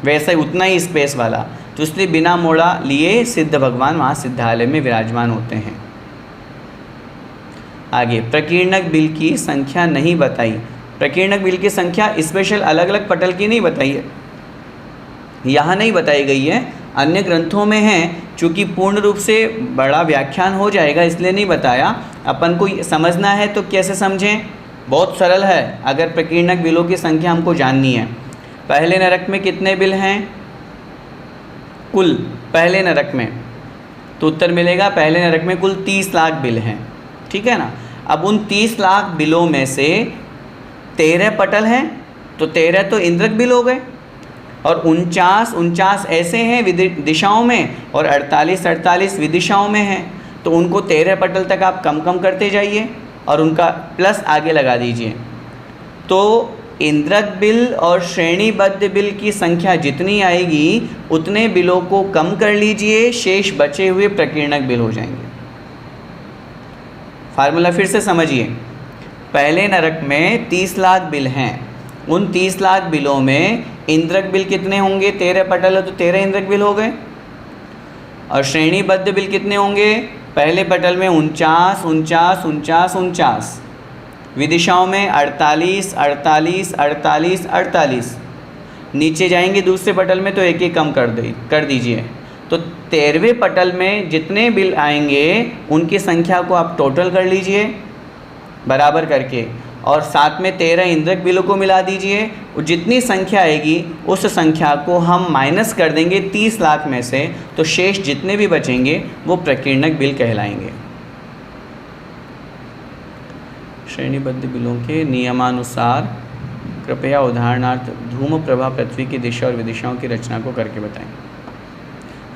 वैसा ही उतना ही स्पेस वाला। तो इसलिए बिना मोड़ा लिए सिद्ध भगवान वहाँ सिद्धालय में विराजमान होते हैं। आगे, प्रकीर्णक बिल की संख्या नहीं बताई। प्रकीर्णक बिल की संख्या स्पेशल अलग अलग पटल की नहीं बताई है, यहाँ नहीं बताई गई है, अन्य ग्रंथों में है। चूँकि पूर्ण रूप से बड़ा व्याख्यान हो जाएगा इसलिए नहीं बताया। अपन को समझना है तो कैसे समझें? बहुत सरल है। अगर प्रकीर्णक बिलों की संख्या हमको जाननी है, पहले नरक में कितने बिल हैं कुल? पहले नरक में तो उत्तर मिलेगा पहले नरक में कुल 30 लाख बिल हैं, ठीक है ना? अब उन 30 लाख बिलों में से 13 पटल हैं, तो 13 तो इंद्रक बिल हो गए और 49 ऐसे हैं दिशाओं में और 48 विदिशाओं में हैं। तो उनको 13 पटल तक आप कम करते जाइए और उनका प्लस आगे लगा दीजिए। तो इंद्रक बिल और श्रेणीबद्ध बिल की संख्या जितनी आएगी उतने बिलों को कम कर लीजिए, शेष बचे हुए प्रकीर्णक बिल हो जाएंगे। फार्मूला फिर से समझिए। पहले नरक में 30 लाख बिल हैं, उन 30 लाख बिलों में इंद्रक बिल कितने होंगे? 13 पटल है तो 13 इंद्रक बिल हो गए। और श्रेणीबद्ध बिल कितने होंगे? पहले पटल में 49, 49, 49, 49, विदिशाओं में 48, 48, 48, 48। नीचे जाएंगे दूसरे पटल में तो एक एक कम कर दीजिए। तो 13वें पटल में जितने बिल आएंगे उनकी संख्या को आप टोटल कर लीजिए बराबर करके, और साथ में 13 इंद्रक बिलों को मिला दीजिए। और जितनी संख्या आएगी उस संख्या को हम माइनस कर देंगे 30 लाख में से, तो शेष जितने भी बचेंगे वो प्रकीर्णक बिल कहलाएंगे। श्रेणीबद्ध बिलों के नियमानुसार कृपया उदाहरणार्थ धूम प्रभा पृथ्वी की दिशा और विदिशाओं की रचना को करके बताएं।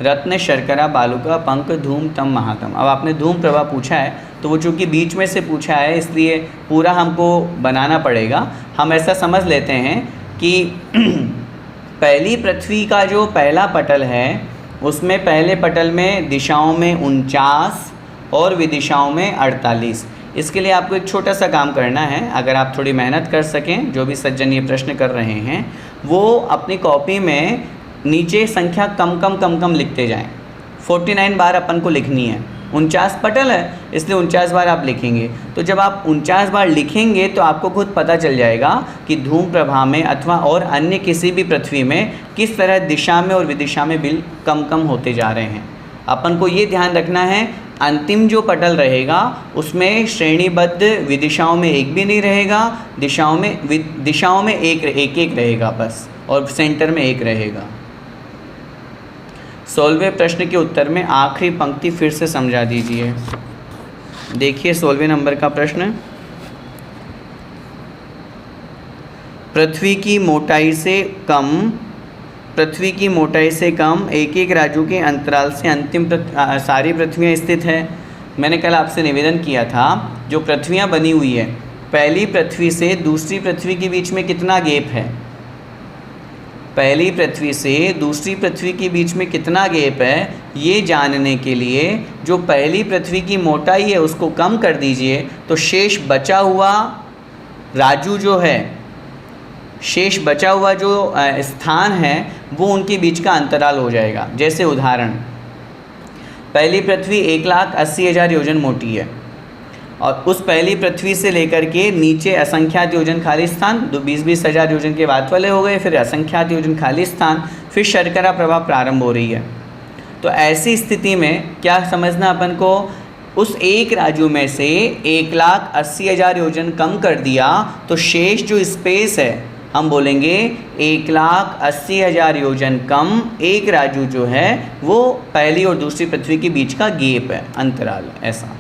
रत्न, शर्करा, बालुका, पंख, धूम, तम, महातम। अब आपने धूम प्रभा पूछा है तो वो चूँकि बीच में से पूछा है इसलिए पूरा हमको बनाना पड़ेगा। हम ऐसा समझ लेते हैं कि पहली पृथ्वी का जो पहला पटल है उसमें पहले पटल में दिशाओं में 49 और विदिशाओं में 48। इसके लिए आपको एक छोटा सा काम करना है। अगर आप थोड़ी मेहनत कर सकें, जो भी सज्जन ये प्रश्न कर रहे हैं वो अपनी कॉपी में नीचे संख्या कम कम लिखते जाएं। 49 बार अपन को लिखनी है। 49 पटल है इसलिए 49 बार आप लिखेंगे। तो जब आप 49 बार लिखेंगे तो आपको खुद पता चल जाएगा कि धूम प्रभा में अथवा और अन्य किसी भी पृथ्वी में किस तरह दिशा में और विदिशा में बिल कम होते जा रहे हैं। अपन को ये ध्यान रखना है अंतिम जो पटल रहेगा उसमें श्रेणीबद्ध विदिशाओं में एक भी नहीं रहेगा, दिशाओं में एक रहेगा बस, और सेंटर में एक रहेगा। 16वें प्रश्न के उत्तर में आखिरी पंक्ति फिर से समझा दीजिए। देखिए 16वें नंबर का प्रश्न, पृथ्वी की मोटाई से कम एक एक राजू के अंतराल से अंतिम सारी पृथ्वियाँ स्थित है। मैंने कल आपसे निवेदन किया था जो पृथ्वियाँ बनी हुई है पहली पृथ्वी से दूसरी पृथ्वी के बीच में कितना गैप है? पहली पृथ्वी से दूसरी पृथ्वी के बीच में कितना गैप है ये जानने के लिए जो पहली पृथ्वी की मोटाई है उसको कम कर दीजिए, तो शेष बचा हुआ राजू जो है, शेष बचा हुआ जो स्थान है वो उनके बीच का अंतराल हो जाएगा। जैसे उदाहरण, पहली पृथ्वी 1,80,000 योजन मोटी है और उस पहली पृथ्वी से लेकर के नीचे असंख्यात योजन खाली स्थान, 20-20 हज़ार योजन के बाद वाले हो गए, फिर असंख्यात योजन खाली स्थान, फिर शर्करा प्रभा प्रारंभ हो रही है। तो ऐसी स्थिति में क्या समझना अपन को, उस एक राजू में से 1,80,000 योजन कम कर दिया तो शेष जो स्पेस है हम बोलेंगे 1,80,000 योजन कम एक राजू जो है वो पहली और दूसरी पृथ्वी के बीच का गैप है, अंतराल है। ऐसा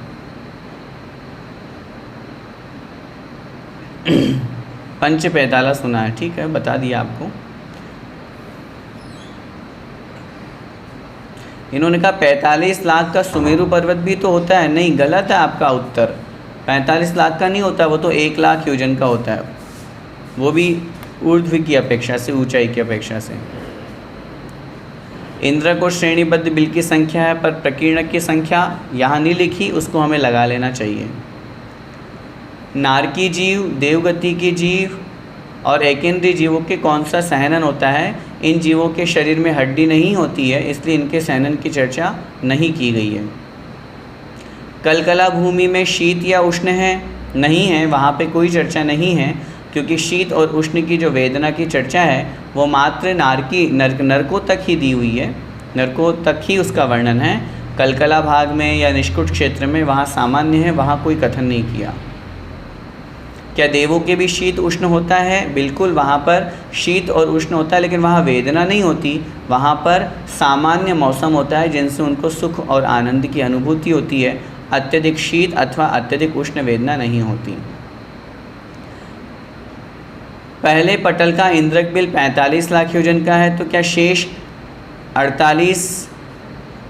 पंच पैताला सुना है, ठीक है, बता दिया आपको। इन्होंने कहा 45 लाख का सुमेरु पर्वत भी तो होता है। नहीं, गलत है आपका उत्तर। 45 लाख का नहीं होता, वो तो 1 लाख योजन का होता है, वो भी ऊर्ध्व की अपेक्षा से, ऊंचाई की अपेक्षा से। इंद्रक और श्रेणीबद्ध बिल की संख्या है पर प्रकीर्णक की संख्या यहाँ नहीं लिखी, उसको हमें लगा लेना चाहिए। नारकी जीव, देवगति के जीव और एकेंद्रीय जीवों के कौन सा सहनन होता है? इन जीवों के शरीर में हड्डी नहीं होती है इसलिए इनके सहनन की चर्चा नहीं की गई है। कलकला भूमि में शीत या उष्ण है? नहीं है, वहाँ पे कोई चर्चा नहीं है, क्योंकि शीत और उष्ण की जो वेदना की चर्चा है वो मात्र नरकों तक ही दी हुई है, नरकों तक ही उसका वर्णन है। कलकला भाग में या निष्कुट क्षेत्र में वहाँ सामान्य है, वहाँ कोई कथन नहीं किया। क्या देवों के भी शीत उष्ण होता है? बिल्कुल, वहाँ पर शीत और उष्ण होता है, लेकिन वहाँ वेदना नहीं होती, वहाँ पर सामान्य मौसम होता है जिनसे उनको सुख और आनंद की अनुभूति होती है। अत्यधिक शीत अथवा अत्यधिक उष्ण वेदना नहीं होती। पहले पटल का इंद्रक बिल 45 लाख योजन का है, तो क्या शेष 48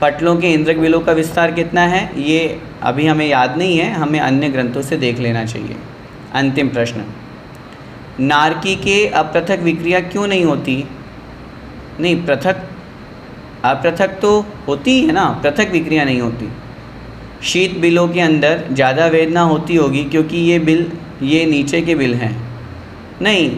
पटलों के इंद्रक बिलों का विस्तार कितना है? ये अभी हमें याद नहीं है, हमें अन्य ग्रंथों से देख लेना चाहिए। अंतिम प्रश्न, नारकी के अपृथक विक्रिया क्यों नहीं होती? नहीं, अपृथक तो होती है ना, पृथक विक्रिया नहीं होती। शीत बिलों के अंदर ज़्यादा वेदना होती होगी क्योंकि ये नीचे के बिल हैं। नहीं,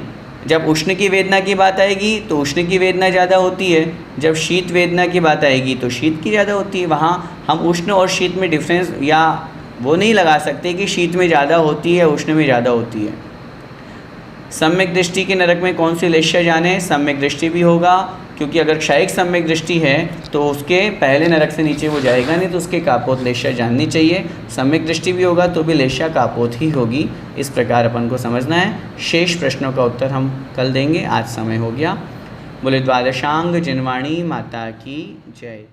जब उष्ण की वेदना की बात आएगी तो उष्ण की वेदना ज़्यादा होती है, जब शीत वेदना की बात आएगी तो शीत की ज़्यादा होती है। वहाँ हम उष्ण और शीत में डिफरेंस या वो नहीं लगा सकते कि शीत में ज़्यादा होती है उष्ण में ज़्यादा होती है। सम्यक दृष्टि के नरक में कौन सी लेश्या जाने? सम्यक दृष्टि भी होगा, क्योंकि अगर क्षयिक सम्यक दृष्टि है तो उसके पहले नरक से नीचे वो जाएगा नहीं, तो उसके कापोत लेश्या जाननी चाहिए। सम्यक दृष्टि भी होगा तो भी लेश्या कापोत ही होगी। इस प्रकार अपन को समझना है। शेष प्रश्नों का उत्तर हम कल देंगे, आज समय हो गया। बोले द्वादशांग जिनवाणी माता की जय।